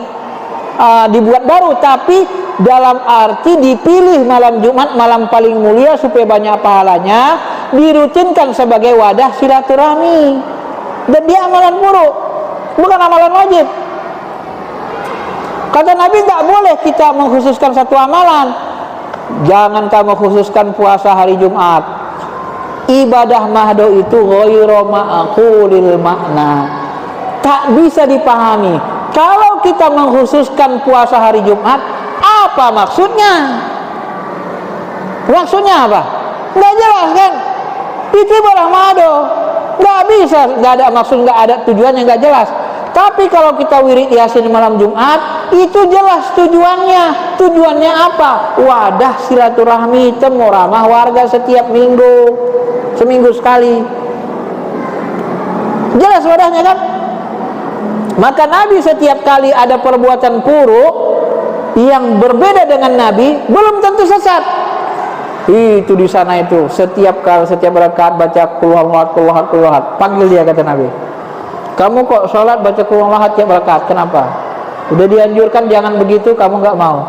dibuat baru, tapi dalam arti dipilih malam Jumat, malam paling mulia supaya banyak pahalanya, dirutinkan sebagai wadah silaturahmi. Dan dia amalan buruk, bukan amalan wajib. Kata Nabi, nggak boleh kita mengkhususkan satu amalan. Jangan kamu khususkan puasa hari Jumat. Ibadah mahdo itu ghairu ma'qulil makna, tak bisa dipahami. Kalau kita mengkhususkan puasa hari Jumat, apa maksudnya? Maksudnya apa? Nggak jelas kan? Itu ibadah mahdo, nggak bisa, nggak ada maksud, nggak ada tujuan yang nggak jelas. Tapi kalau kita wirid Yasin malam Jumat, itu jelas tujuannya. Tujuannya apa? Wadah silaturahmi, temu ramah warga setiap minggu, seminggu sekali. Jelas wadahnya kan? Maka Nabi setiap kali ada perbuatan buruk yang berbeda dengan Nabi, belum tentu sesat. Itu di sana itu setiap rakaat baca qul huwallahu, panggil dia, kata Nabi. Kamu kok sholat baca qul huwallahu tiap rakaat, kenapa? Udah dianjurkan jangan begitu, kamu nggak mau.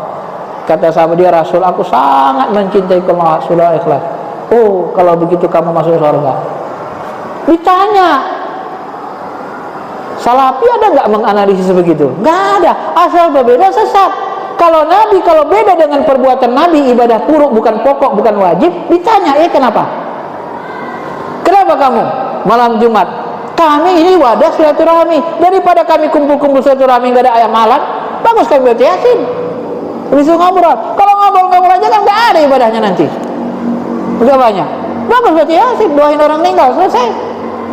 Kata sahabat dia, Rasul, aku sangat mencintai qul huwallahu, sudah ikhlas. Oh, kalau begitu kamu masuk surga. Ditanya, Salafi ada nggak menganalisis begitu? Nggak ada, asal berbeda sesat. Kalau Nabi, kalau beda dengan perbuatan Nabi, ibadah buruk bukan pokok, bukan wajib, ditanya, kenapa? Kenapa kamu malam Jumat? Kami ini wadah silaturahmi. Daripada kami kumpul-kumpul silaturahmi nggak ada ayam malam, bagus kami baca Yasin. Disuruh ngobrol. Kalau ngobrol aja kan nggak ada ibadahnya nanti. Udah banyak. Bagus baca Yasin, doain orang meninggal, selesai.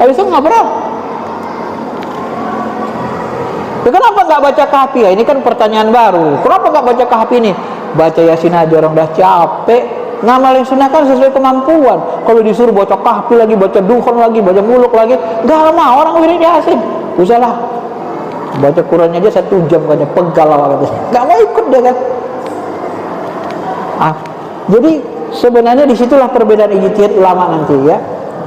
Habis itu ngobrol. Kenapa nggak baca kahfi? Ini kan pertanyaan baru. Kenapa nggak baca kahfi ini? Baca Yasin aja, orang udah capek. Ngamalin sunnah kan sesuai kemampuan. Kalau disuruh baca kahfi lagi, baca dukhon lagi, baca muluk lagi, nggak mau orang wirid Yasin. Usahlah. baca Qurannya aja 1 jam katanya, pegal lah katanya, nggak mau ikut dia kan. Jadi sebenarnya disitulah perbedaan ijtihad ulama nanti ya.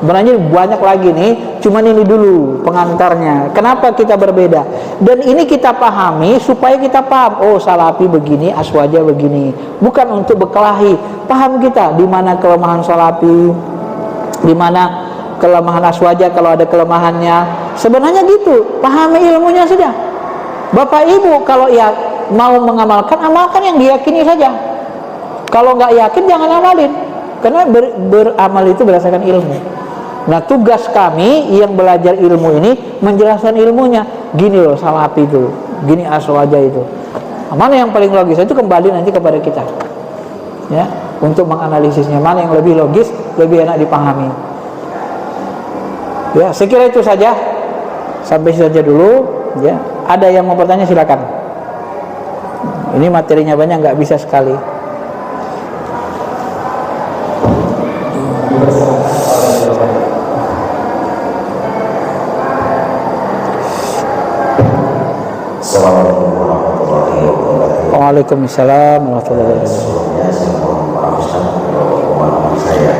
Sebenarnya banyak lagi nih, cuman ini dulu pengantarnya. Kenapa kita berbeda? Dan ini kita pahami supaya kita paham, oh Salafi begini, Aswaja begini. Bukan untuk berkelahi. Paham kita di mana kelemahan Salafi, di mana kelemahan Aswaja kalau ada kelemahannya. Sebenarnya gitu, pahami ilmunya saja. Bapak Ibu kalau ya mau mengamalkan, amalkan yang diyakini saja. Kalau nggak yakin jangan amalin. Karena beramal itu berdasarkan ilmu. Nah tugas kami yang belajar ilmu ini menjelaskan ilmunya. Gini loh Salafi itu, gini Aswaja itu. Mana yang paling logis itu kembali nanti kepada kita ya, untuk menganalisisnya. Mana yang lebih logis, lebih enak dipahami ya. Sekira itu saja, sampai saja dulu ya. Ada yang mau bertanya silakan. Ini materinya banyak, nggak bisa sekali. Assalamualaikum warahmatullahi wabarakatuh. Waalaikumsalam warahmatullahi wabarakatuh. Sebelumnya saya mohon maaf Ustaz kalau pemahaman saya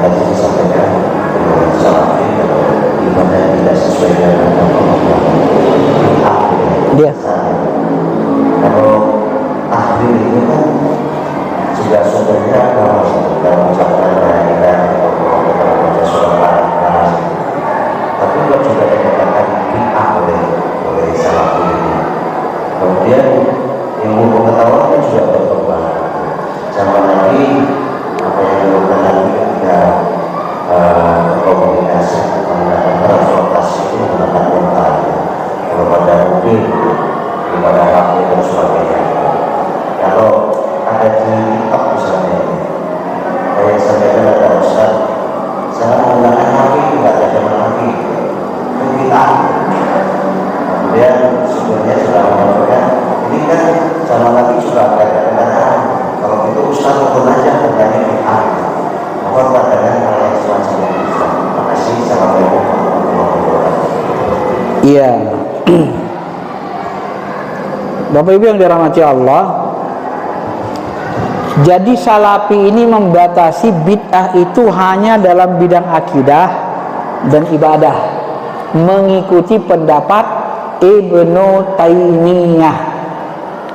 tadi disampaikan Salafi kalau ibadah tidak sesuai dengan Dia. Kalau tahlil itu kan juga sumbernya dalam ucapan tapi kok juga dikatakan bid'ah oleh Salafi ini. Kemudian ilmu pengetahuan kan juga berkembang. Zaman Nabi apa yang dilakukan Nabi ketika komunikasi menggunakan transportasi itu menggunakan unta, kalau pada mobil, pada HP dan sebagainya. Kalau ada di TikTok misalnya, kayak sampaikan ada Ustaz, saya menggunakan HP tidak ada zaman Nabi. Kita kemudian sebenarnya sudah mengatakan ini kan zaman Nabi juga ada kendaraan, kalau itu Ustaz pun aja berani kita mohon pandangan oleh semacam itu. Terima kasih. Assalamualaikum warahmatullahi wabarakatuh. Iya. Bapak Ibu yang dirahmati Allah, jadi Salafi ini membatasi bid'ah itu hanya dalam bidang akidah dan ibadah, mengikuti pendapat Ibnu Taimiyah.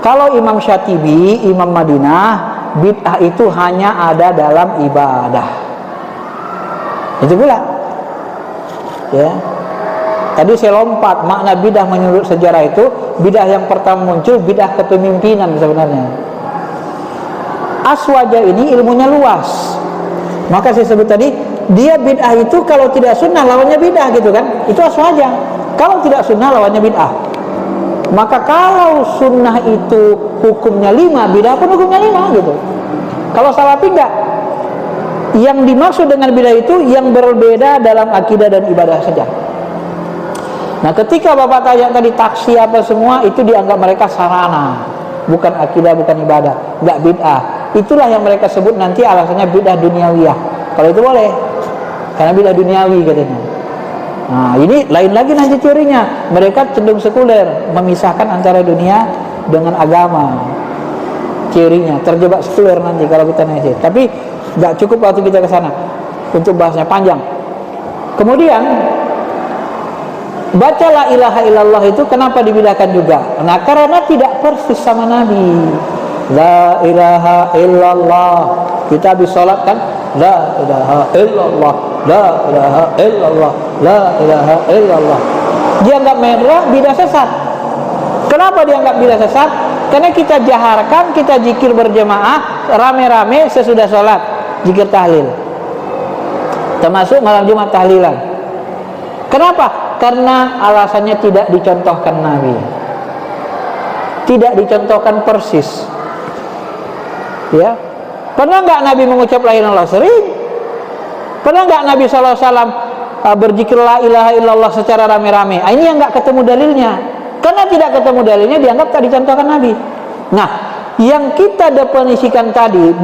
Kalau Imam Syatibi, Imam Madinah, bid'ah itu hanya ada dalam ibadah. Itu pula ya. Tadi saya lompat makna bid'ah menurut sejarah itu. Bid'ah yang pertama muncul bid'ah kepemimpinan sebenarnya. Aswaja ini ilmunya luas. Maka saya sebut tadi, dia bid'ah itu kalau tidak sunnah lawannya bid'ah gitu kan. Itu Aswaja. Kalau tidak sunnah lawannya bid'ah. Maka kalau sunnah itu hukumnya 5, bid'ah pun hukumnya 5 gitu. Kalau Salafi enggak. Yang dimaksud dengan bid'ah itu yang berbeda dalam akidah dan ibadah saja. Nah ketika Bapak tanya tadi taksi apa semua, itu dianggap mereka sarana, bukan akidah, bukan ibadah, enggak bid'ah. Itulah yang mereka sebut nanti alasannya bid'ah duniawiyah. Kalau itu boleh, karena bid'ah duniawi katanya. Nah ini lain lagi nanti teorinya. Mereka cenderung sekuler, memisahkan antara dunia dengan agama. Teorinya terjebak sekuler nanti kalau kita nanti. Tapi nggak cukup waktu kita ke sana untuk bahasnya panjang. Kemudian baca la ilaha illallah itu kenapa dibedakan juga? Nah karena tidak persis sama Nabi. La ilaha illallah. Kita habis sholat kan, la ilaha illallah, la ilaha illallah, la ilaha illallah. Dianggap merah, bidah sesat. Kenapa dianggap bidah sesat? Karena kita jaharkan, kita zikir berjamaah rame-rame sesudah sholat, zikir tahlil, termasuk malam Jumat tahlilan. Kenapa? Karena alasannya tidak dicontohkan Nabi, tidak dicontohkan persis. Ya, pernah nggak Nabi mengucap la ilaha illallah? Sering. Pernah nggak Nabi SAW berzikir la ilaha illallah secara rame-rame? Ini yang nggak ketemu dalilnya. Karena tidak ketemu dalilnya dianggap tak dicontohkan Nabi. Nah, yang kita definisikan tadi,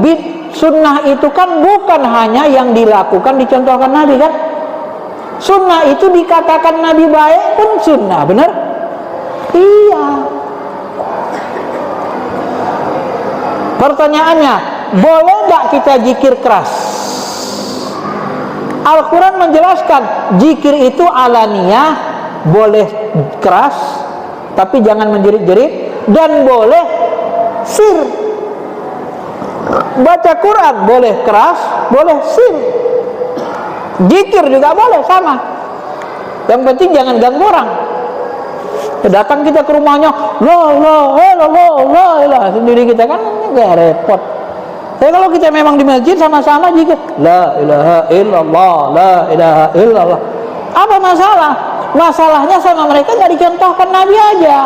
sunnah itu kan bukan hanya yang dilakukan dicontohkan Nabi kan? Sunnah itu dikatakan Nabi baik pun sunnah, benar? Iya. Pertanyaannya, boleh nggak kita zikir keras? Al-Quran menjelaskan zikir itu alaniyah, boleh keras tapi jangan menjerit-jerit, dan boleh sir. Baca Quran boleh keras, boleh sir. Zikir juga boleh, sama. Yang penting jangan ganggu orang. Datang kita ke rumahnya, la sendiri kita kan nggak repot. Tapi kalau kita memang di masjid sama-sama zikir, la ilaha illallah, la ilaha illallah. Apa masalah? Masalahnya sama mereka nggak dicontohkan Nabi aja.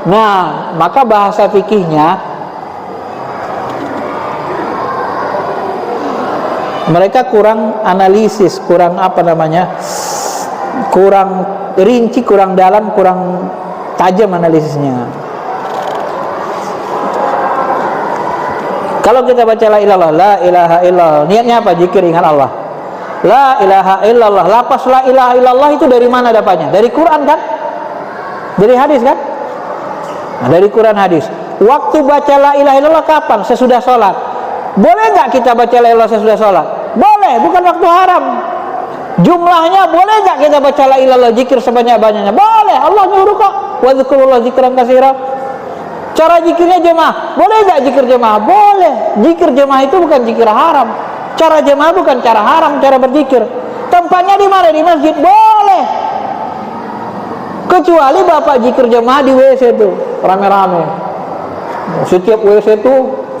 Nah, maka bahasa fikihnya mereka kurang analisis, kurang apa namanya, kurang rinci, kurang dalam, kurang tajam analisisnya. Kalau kita baca la ilaha illallah, niatnya apa? Zikir, ingat Allah. La ilaha illallah, lapas la ilaha illallah itu dari mana dapatnya? Dari Quran kan? Dari hadis kan? Nah, dari Quran hadis. Waktu baca la ilaha illallah kapan? Sesudah sholat. Boleh nggak kita baca la ilaha illallah sesudah sholat? Boleh, bukan waktu haram. Jumlahnya boleh nggak kita baca la ilaha illallah zikir sebanyak-banyaknya? Boleh, Allah nyuruh kok. Wa dzikrullah dzikran katsira. Cara zikirnya jemaah, boleh nggak zikir jemaah? Boleh. Zikir jemaah itu bukan zikir haram. Cara jemaah bukan cara haram, cara berzikir. Tempatnya di mana? Di masjid, boleh. Kecuali bapak zikir jemaah di WC itu rame-rame. Setiap WC itu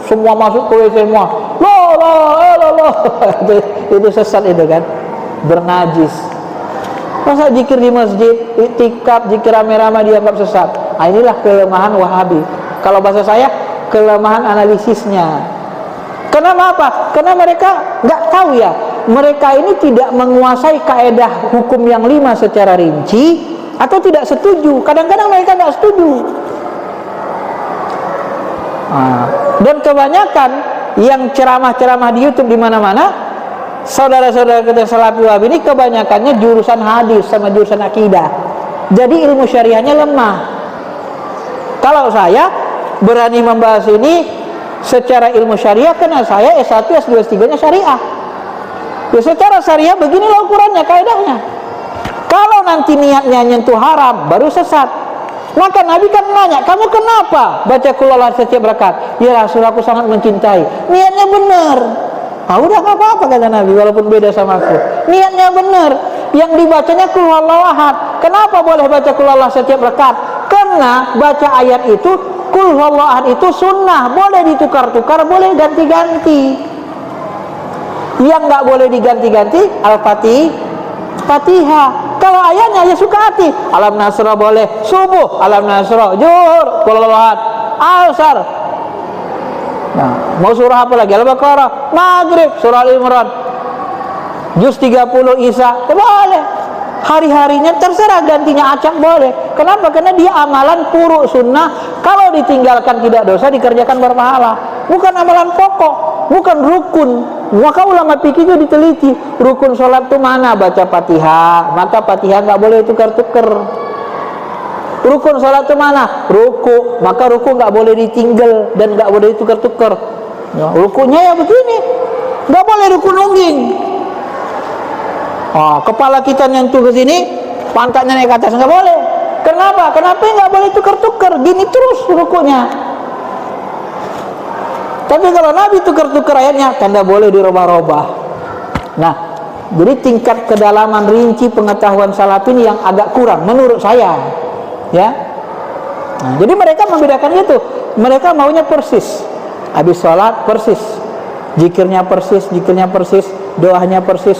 semua masuk ke WC semua. Loh. Itu sesat itu kan, bernajis. Masa zikir di masjid, iktikaf, zikir rame-rame dianggap sesat? Nah, inilah kelemahan Wahabi. Kalau bahasa saya, kelemahan analisisnya. Kenapa apa? Karena mereka nggak tahu ya. Mereka ini tidak menguasai kaedah hukum yang 5 secara rinci, atau tidak setuju. Kadang-kadang mereka nggak setuju. Nah, dan kebanyakan yang ceramah-ceramah di YouTube di mana-mana, saudara-saudara kita Salafi Wahabi ini kebanyakannya jurusan hadis sama jurusan akidah. Jadi ilmu syariahnya lemah. Kalau saya berani membahas ini secara ilmu syariah karena saya S1, S2, S3-nya syariah. Ya secara syariah beginilah ukurannya, kaidahnya. Kalau nanti niatnya nyentuh haram, baru sesat. Maka Nabi kan nanya, kamu kenapa baca qul setiap rakaat? Ya Rasul, aku sangat mencintai. Niatnya benar. Ah, udah nggak apa-apa kata Nabi, walaupun beda sama aku. Niatnya benar. Yang dibacanya qul huwallahu ahad. Kenapa boleh baca qul setiap rakaat? Karena baca ayat itu, qul huwallahu ahad itu sunnah, boleh ditukar-tukar, boleh ganti-ganti. Yang nggak boleh diganti-ganti Al-Fatihah. Kalau ayatnya ya suka hati. Alam Nasra boleh, subuh Alam Nasra, zuhur qul huwallahu ahad, asar. Nah, mau surah apa lagi? Al-Baqarah, Maghrib surah Al-Imran, juz 30 Isa, boleh. Hari-harinya terserah, gantinya acak boleh. Kenapa? Karena dia amalan puruk sunnah. Kalau ditinggalkan tidak dosa, dikerjakan berpahala. Bukan amalan pokok, bukan rukun. Maka ulama fikih itu diteliti. Rukun sholat itu mana? Baca Fatihah. Maka Fatihah nggak boleh tukar-tukar. Rukun sholat itu mana? Ruku. Maka ruku nggak boleh ditinggal dan nggak boleh ditukar-tukar. Ya, rukunya ya begini, nggak boleh rukun nungging. Oh, kepala kita nyentuh ke sini, pantatnya naik ke atas, nggak boleh. Kenapa? Kenapa nggak boleh tukar-tukar? Gini terus rukunya. Tapi kalau Nabi tukar-tukar ayatnya, kan nggak boleh dirubah-rubah. Nah, jadi tingkat kedalaman rinci pengetahuan salafin yang agak kurang menurut saya, ya. Nah, jadi mereka membedakan itu. Mereka maunya persis. Habis sholat persis, zikirnya persis, doanya persis.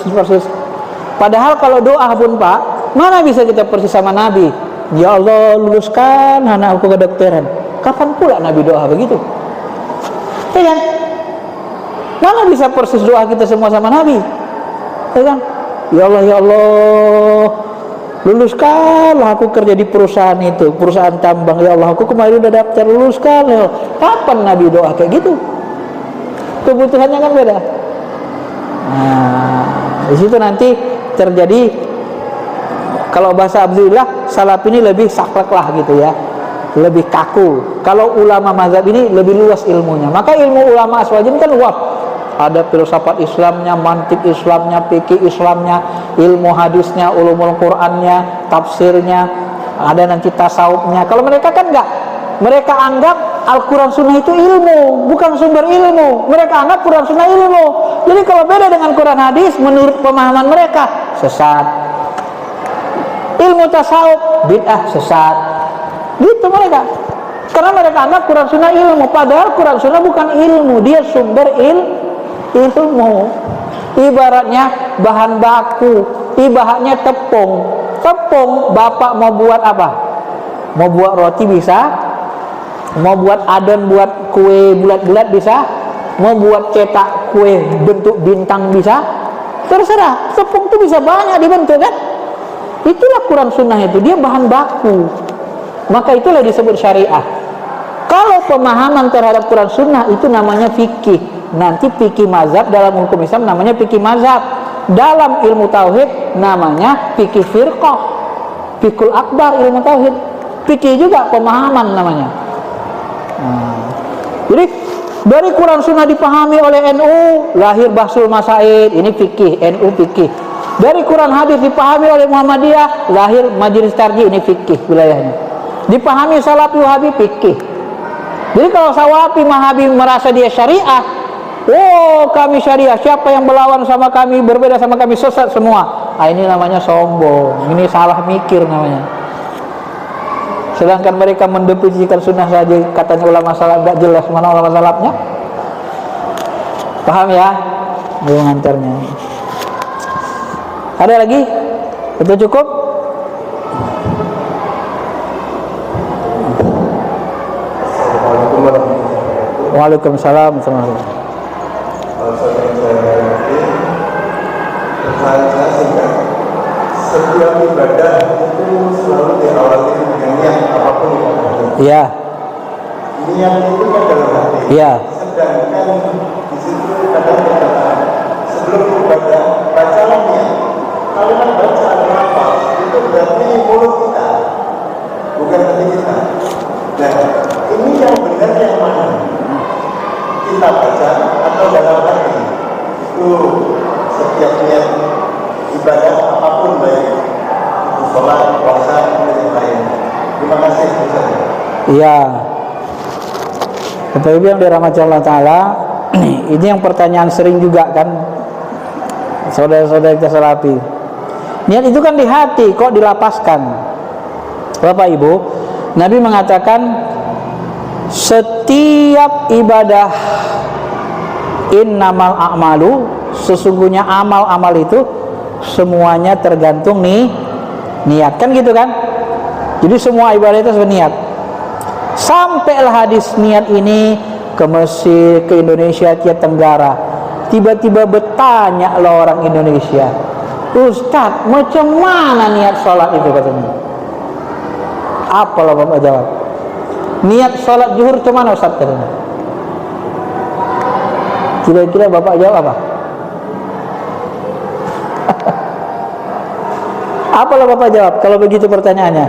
Padahal kalau doa pun Pak, mana bisa kita persis sama Nabi? Ya Allah, luluskan anak aku kedokteran. Kapan pula Nabi doa begitu? Ya kan? Mana bisa persis doa kita semua sama Nabi? Ya kan? Ya Allah, luluskanlah aku kerja di perusahaan itu, perusahaan tambang. Ya Allah, aku kemarin udah daftar, luluskan. Ya. Kapan Nabi doa kayak gitu? Kebutuhannya kan beda. Nah, di situ nanti terjadi Kalau bahasa Abdullah, salaf ini lebih saklek lah gitu ya, lebih kaku. Kalau ulama mazhab ini lebih luas ilmunya. Maka ilmu ulama aswajin kan luas. Ada filsafat Islamnya, mantik Islamnya, fikih Islamnya, ilmu hadisnya, ulumul Qur'annya, tafsirnya, ada nanti tasawufnya. Kalau mereka kan enggak. Mereka anggap Al-Quran Sunnah itu ilmu, bukan sumber ilmu. Mereka anggap Quran Sunnah ilmu. Jadi kalau beda dengan Quran hadis, menurut pemahaman mereka sesat. Ilmu tasawuf bid'ah, sesat. Gitu mereka. Karena mereka anggap Quran Sunnah ilmu, padahal Quran Sunnah bukan ilmu, dia sumber ilmu. Ibaratnya bahan baku, ibaratnya tepung. Tepung, bapak mau buat apa? Mau buat roti bisa, mau buat adon buat kue bulat-bulat bisa, mau buat cetak kue bentuk bintang bisa, terserah. Tepung itu bisa banyak dibentuk kan. Itulah Quran Sunnah itu, dia bahan baku. Maka itulah disebut syariah. Kalau pemahaman terhadap Quran Sunnah itu namanya fikih. Nanti fikih mazhab dalam hukum Islam namanya fikih mazhab. Dalam ilmu tauhid namanya fikih firqah, fikul akbar ilmu tauhid. Fikih juga pemahaman namanya. Jadi dari Quran Sunnah dipahami oleh NU, lahir Bahsul Masaid, ini fikih, NU fikih. Dari Quran hadis dipahami oleh Muhammadiyah, lahir Majelis Tarjih, ini fikih wilayahnya. Dipahami Salafi Wahabi, fikih. Jadi kalau Salafi Wahabi merasa dia syariah, oh kami syariah, siapa yang berlawan sama kami, berbeda sama kami, sesat semua. Ini namanya sombong, ini salah mikir namanya. Sedangkan mereka mendefinisikan sunnah saja, katanya ulama salaf, gak jelas mana ulama salafnya. Paham ya? Belum ngantarnya. Ada lagi? Itu cukup? Waalaikumsalam. Setiap ibadah itu selalu diawali dengan niat apapun ibadahnya. Iya. Niat itu kan dalam hati. Iya. Sedangkan di situ kadang dikatakan sebelum ibadah bacalah niat. Kalau kan baca apa itu berarti mulut kita, bukan hati kita. Nah, ini yang benar yang mana? Kita baca atau dalam hati? Itu setiap niat ibadah apapun, baik itu sholat, puasa, dan yang lain. Terima kasih Ustaz. Iya. Bapak Ibu yang dirahmati Allah Ta'ala, ini yang pertanyaan sering juga kan, saudara-saudara kita Salafi. Niat itu kan di hati, kok dilapaskan? Bapak Ibu, Nabi mengatakan setiap ibadah innamal a'malu, sesungguhnya amal-amal itu semuanya tergantung nih niat, kan gitu kan? Jadi semua ibadah itu niat. Sampailah hadis niat ini ke Mesir, ke Indonesia, Asia Tenggara. Tiba-tiba bertanya lah orang Indonesia, Ustaz, macam mana niat sholat itu katanya? Apalah Bapak jawab? Niat sholat zuhur ke mana Ustaz katanya? Kira-kira Bapak jawab apa? Apalah Bapak jawab kalau begitu pertanyaannya?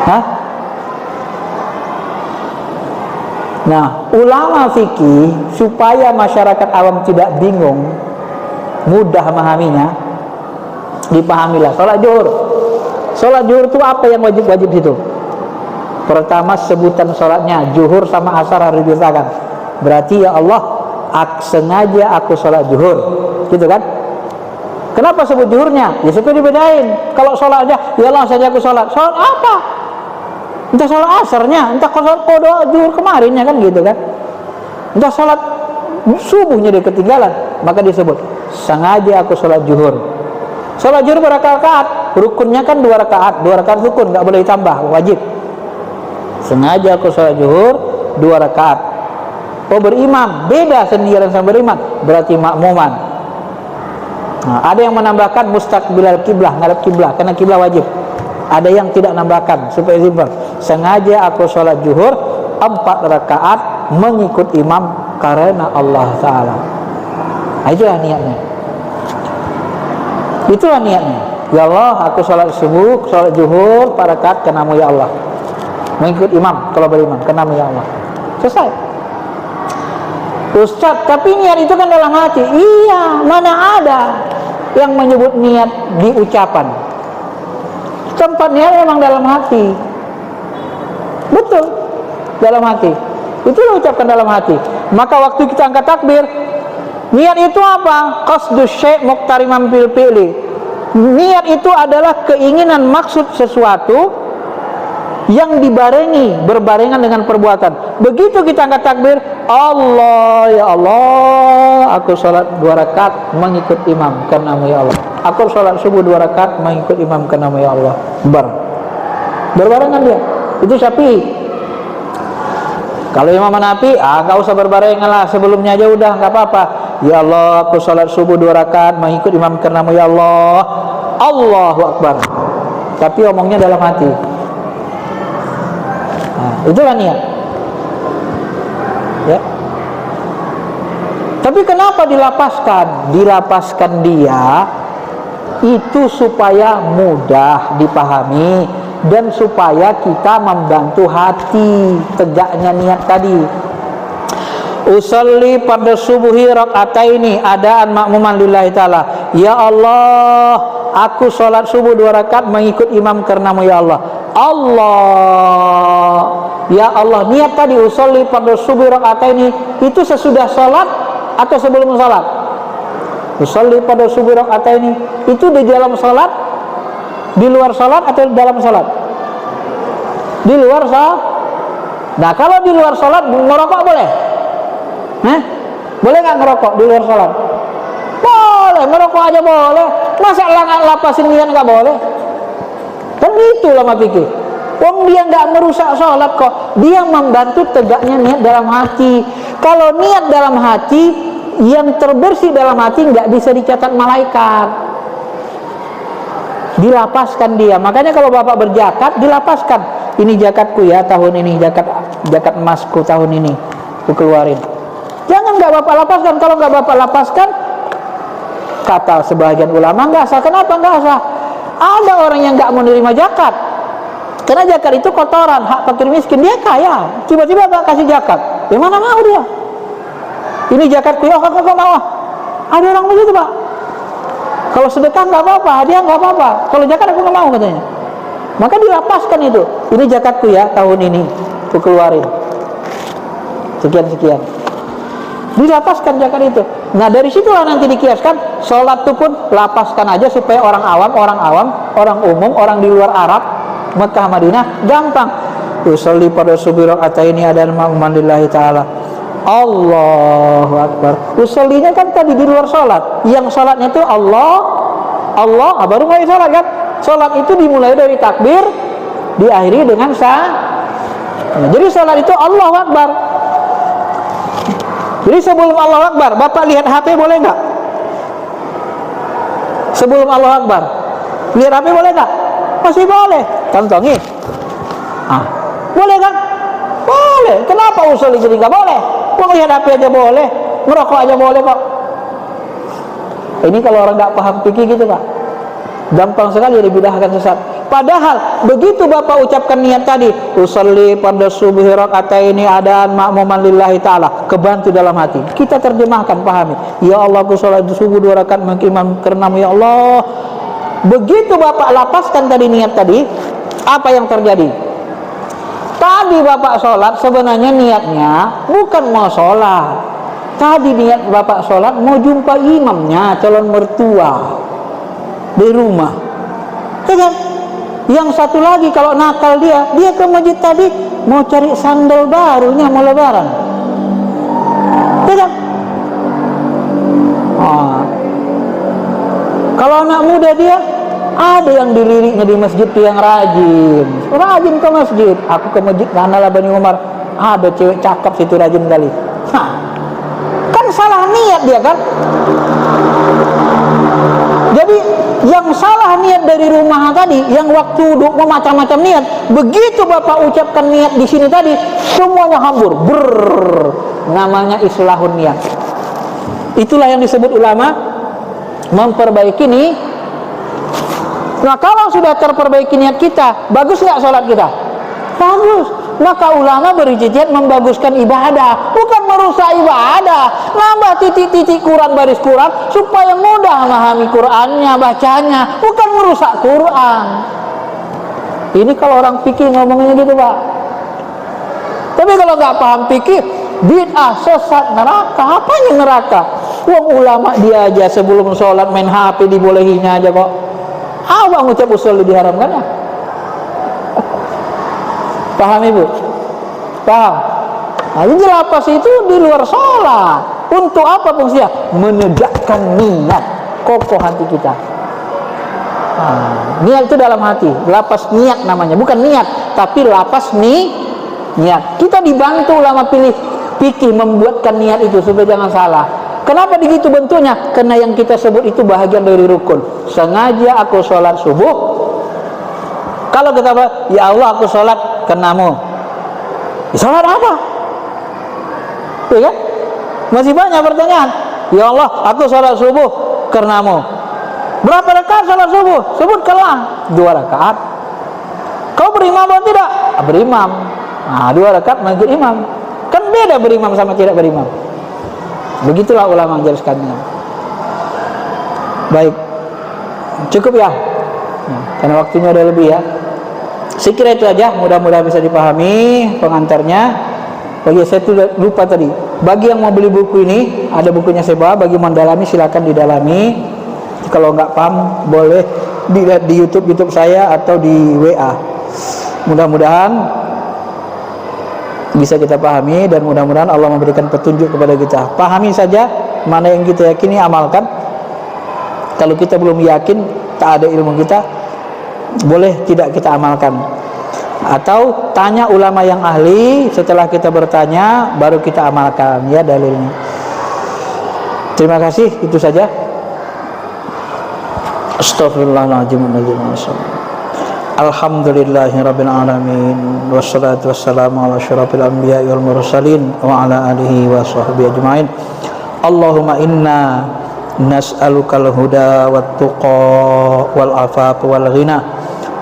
Hah? Nah, ulama fikih supaya masyarakat awam tidak bingung, mudah memahaminya, dipahamilah sholat zuhur. Sholat zuhur itu apa yang wajib-wajib itu? Pertama, sebutan sholatnya zuhur sama asar harus dibedakan. Berarti ya Allah, sengaja aku sholat zuhur, gitu kan? Kenapa sebut zuhurnya? Ya supaya dibedain. Kalau sholat aja, ya Allah saja aku sholat. Sholat apa? Entah sholat asarnya, entah sholat kodok zuhur kemarinnya, kan gitu kan? Entah sholat subuhnya dia ketinggalan, maka disebut sengaja aku sholat zuhur. Sholat zuhur berapa rakaat? Rukunnya kan 2 rakaat, 2 rakaat rukun, nggak boleh ditambah, wajib. Sengaja aku sholat zuhur 2 rakaat. Oh, berimam, beda sendirian sama berimam, berarti makmuman. Nah, ada yang menambahkan mustaqbilal kiblah, ngadap kiblah, karena kiblah wajib. Ada yang tidak nambahkan supaya simpel. Sengaja aku sholat zuhur 4 rakaat mengikut imam karena Allah Ta'ala. Nah, itulah niatnya. Itulah niatnya. Ya Allah, aku sholat subuh, sholat zuhur, 4 rakaat kenamu ya Allah. Mengikut imam, kalau berimam, kenamu ya Allah. Selesai. Ustaz, tapi niat itu kan dalam hati. Iya, mana ada yang menyebut niat di ucapan. Tempat niat memang dalam hati. Betul, dalam hati. Itulah ucapkan dalam hati. Maka waktu kita angkat takbir, niat itu apa? Qasdus syai' muqtariman bil fi'li. Niat itu adalah keinginan maksud sesuatu yang berbarengan dengan perbuatan. Begitu kita angkat takbir, Allah ya Allah, aku sholat 2 rakaat mengikut imam karenamu ya Allah. Aku sholat subuh 2 rakaat mengikut imam karenamu ya Allah. Berbarengan dia. Itu Syafi'i. Kalau Imam Hanafi, nggak usah berbarengan lah, sebelumnya aja udah nggak apa-apa. Ya Allah, aku sholat subuh 2 rakaat mengikut imam karenamu ya Allah. Allahu Akbar. Tapi omongnya dalam hati. Nah, itulah niat. Ya. Tapi kenapa dilapaskan? Dilapaskan dia itu supaya mudah dipahami dan supaya kita membantu hati tegaknya niat tadi. Usolli pada subuhi rakaataini adaan makmuman lillahi ta'ala. Ya Allah, aku sholat subuh 2 rakaat mengikut imam karenamu ya Allah. Allah, ya Allah, niat tadi usolli pada subuhi rakaataini itu sesudah sholat atau sebelum sholat? Usolli pada subuhi rakaataini itu di dalam sholat, di luar sholat atau di dalam sholat? Di luar sholat. Nah, kalau di luar sholat merokok boleh? Boleh nggak ngerokok di luar sholat? Boleh, merokok aja boleh. Masa lapasin niat nggak boleh? Kan itu lama pikir. Wong dia nggak merusak sholat kok. Dia membantu tegaknya niat dalam hati. Kalau niat dalam hati, yang terbersih dalam hati nggak bisa dicatat malaikat. Dilapaskan dia. Makanya kalau bapak berzakat, dilapaskan. Ini zakatku ya tahun ini, zakat emasku tahun ini, aku keluarin. Jangan nggak bapak lapaskan. Kalau nggak bapak lapaskan, kata sebagian ulama nggak sah. Kenapa nggak sah? Ada orang yang nggak menerima zakat, karena zakat itu kotoran, hak fakir miskin. Dia kaya, tiba-tiba bapak kasih zakat, mana mau dia? Ini zakatku ya, kok mau? Ada orang begitu pak. Kalau sedekah nggak apa-apa, hadiah nggak apa-apa. Kalau zakat aku nggak mau katanya. Maka dilapaskan itu. Ini zakatku ya tahun ini, aku keluarin sekian. Dilapaskan zakat itu. Nah dari situlah nanti dikiaskan sholat itu pun lapaskan aja supaya orang awam, orang umum, orang di luar Arab, Mekah, Madinah gampang. Usolli pada subuh rakaataini adaan makmuman lillahi ta'ala. Allahu Akbar. Usollinya kan tadi di luar sholat. Yang sholatnya itu Allah, baru mulai sholat kan. Sholat itu dimulai dari takbir, diakhiri dengan sah. Jadi sholat itu Allahu Akbar. Jadi sebelum Allahu Akbar, bapak lihat HP boleh nggak? Sebelum Allahu Akbar, lihat HP boleh nggak? Masih boleh. Contohnya, boleh kan? Boleh. Kenapa usolli jadi nggak boleh? Mau lihat HP aja boleh, merokok aja boleh kok. Ini kalau orang nggak paham fikih gitu pak, gampang sekali dibidahkan sesat. Padahal begitu bapak ucapkan niat tadi, usolli pada subuh rakaataini adaan makmuman lillahi ta'ala, kebantu dalam hati. Kita terjemahkan, pahami. Ya Allah, aku sholat subuh 2 rakaat mengikut imam karenamu ya Allah. Begitu bapak lapaskan tadi niat tadi, apa yang terjadi? Tadi bapak sholat sebenarnya niatnya bukan mau sholat. Tadi niat bapak sholat mau jumpa imamnya, calon mertua di rumah. Ya kan? Yang satu lagi kalau nakal dia ke masjid tadi mau cari sandal barunya mau lebaran. Ya kan? Kalau anak muda dia ada yang diliriknya di masjid tuh yang rajin ke masjid. Aku ke masjid karena lah Bani Umar ada cewek cakep situ rajin kali. Kan salah niat dia kan. Jadi yang salah niat dari rumah tadi, yang waktu duduk macam-macam niat, begitu bapak ucapkan niat di sini tadi, semuanya hambur. Namanya islahun niat. Itulah yang disebut ulama memperbaiki Nah, kalau sudah terperbaiki niat kita, bagus nggak sholat kita? Bagus. Maka ulama berijtihad membaguskan ibadah, bukan merusak ibadah. Nambah titik-titik kurang, baris kurang, supaya mudah memahami Qur'annya, bacanya, bukan merusak Qur'an. Ini kalau orang fikih ngomongnya gitu, Pak. Tapi kalau nggak paham fikih, bid'ah, sesat, neraka. Apanya neraka? Wong ulama dia aja sebelum sholat main HP dibolehinya aja kok. Apa ngucap usul diharamkan ya? Paham Ibu? Paham? Nah, ini lapas itu di luar sholat. Untuk apa fungsinya? Menegakkan niat, kokoh hati kita. Nah, niat itu dalam hati. Lapas niat namanya, bukan niat, tapi lapas niat. Kita dibantu ulama fikih membuatkan niat itu supaya jangan salah. Kenapa begitu bentuknya? Karena yang kita sebut itu bahagian dari rukun. Sengaja aku sholat subuh. Kalau kita bilang, ya Allah aku sholat karenamu. Sholat apa? Ya kan? Masih banyak pertanyaan. Ya Allah aku sholat subuh karenamu. Berapa rakaat sholat subuh? Sebutkanlah. 2 rakaat. Kau berimam atau tidak? Berimam. Nah, 2 rakaat mengikut imam. Kan beda berimam sama tidak berimam. Begitulah ulama menjelaskannya. Baik, cukup ya. Nah, karena waktunya udah lebih ya. Saya kira itu aja. Mudah-mudahan bisa dipahami pengantarnya. Bagi saya tuh lupa tadi. Bagi yang mau beli buku ini, ada bukunya saya bawa. Bagi yang mendalami silakan didalami. Kalau nggak paham boleh dilihat di YouTube saya atau di WA. Mudah-mudahan bisa kita pahami dan mudah-mudahan Allah memberikan petunjuk kepada kita. Pahami saja, mana yang kita yakini amalkan. Kalau kita belum yakin, tak ada ilmu kita, boleh tidak kita amalkan. Atau tanya ulama yang ahli, setelah kita bertanya baru kita amalkan ya dalilnya. Terima kasih, itu saja. Astaghfirullahaladzim. Alhamdulillahirabbil alamin wassalatu wassalamu ala asyrafil anbiya'i wal mursalin wa ala alihi wa sahbihi ajmain. Allahumma inna nas'alukal huda wat tuqa wal afaf wal ghina.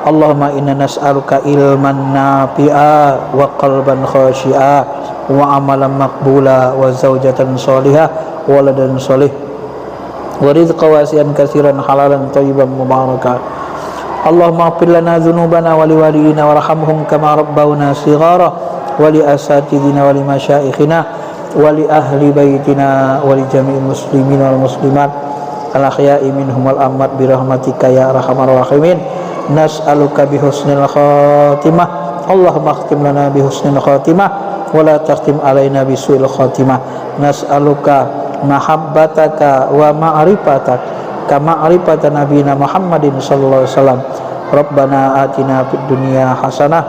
Allahumma inna nas'aluka ilman nafi'a wa qalban khashi'a wa amalan maqbula wa zawjatan salihah wa waladan salih wa rizqan wasi'an katsiran halalan thayyiban mubarakan. Allahumma ighfir lana dzunubana wa liwalidina warhamhum kama rabbawna shighara wa li asatidina wa li masyayikhina wa li ahli baitina wa li jami'il muslimin wal muslimat al ahya'i minhum wal amwat bi rahmatika ya arhamar rahimin. Nas'aluka bi husnil khatimah. Allahumma khtim lana bi husnil khatimah wa la takhtim alaina bi su'il khatimah. Nas'aluka mahabbataka wa ma'rifatak kama arifata nabiyina Muhammadin sallallahu alaihi wasallam. Rabbana atina fid dunya hasanah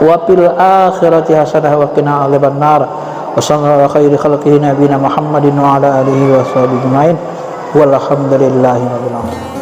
wa fil akhirati hasanah wa qina adzabannar. Wa sallallahu khairi khalqihi nabiyina Muhammadin wa ala alihi wa sahbihi ajmain. Walhamdulillahi rabbil alamin.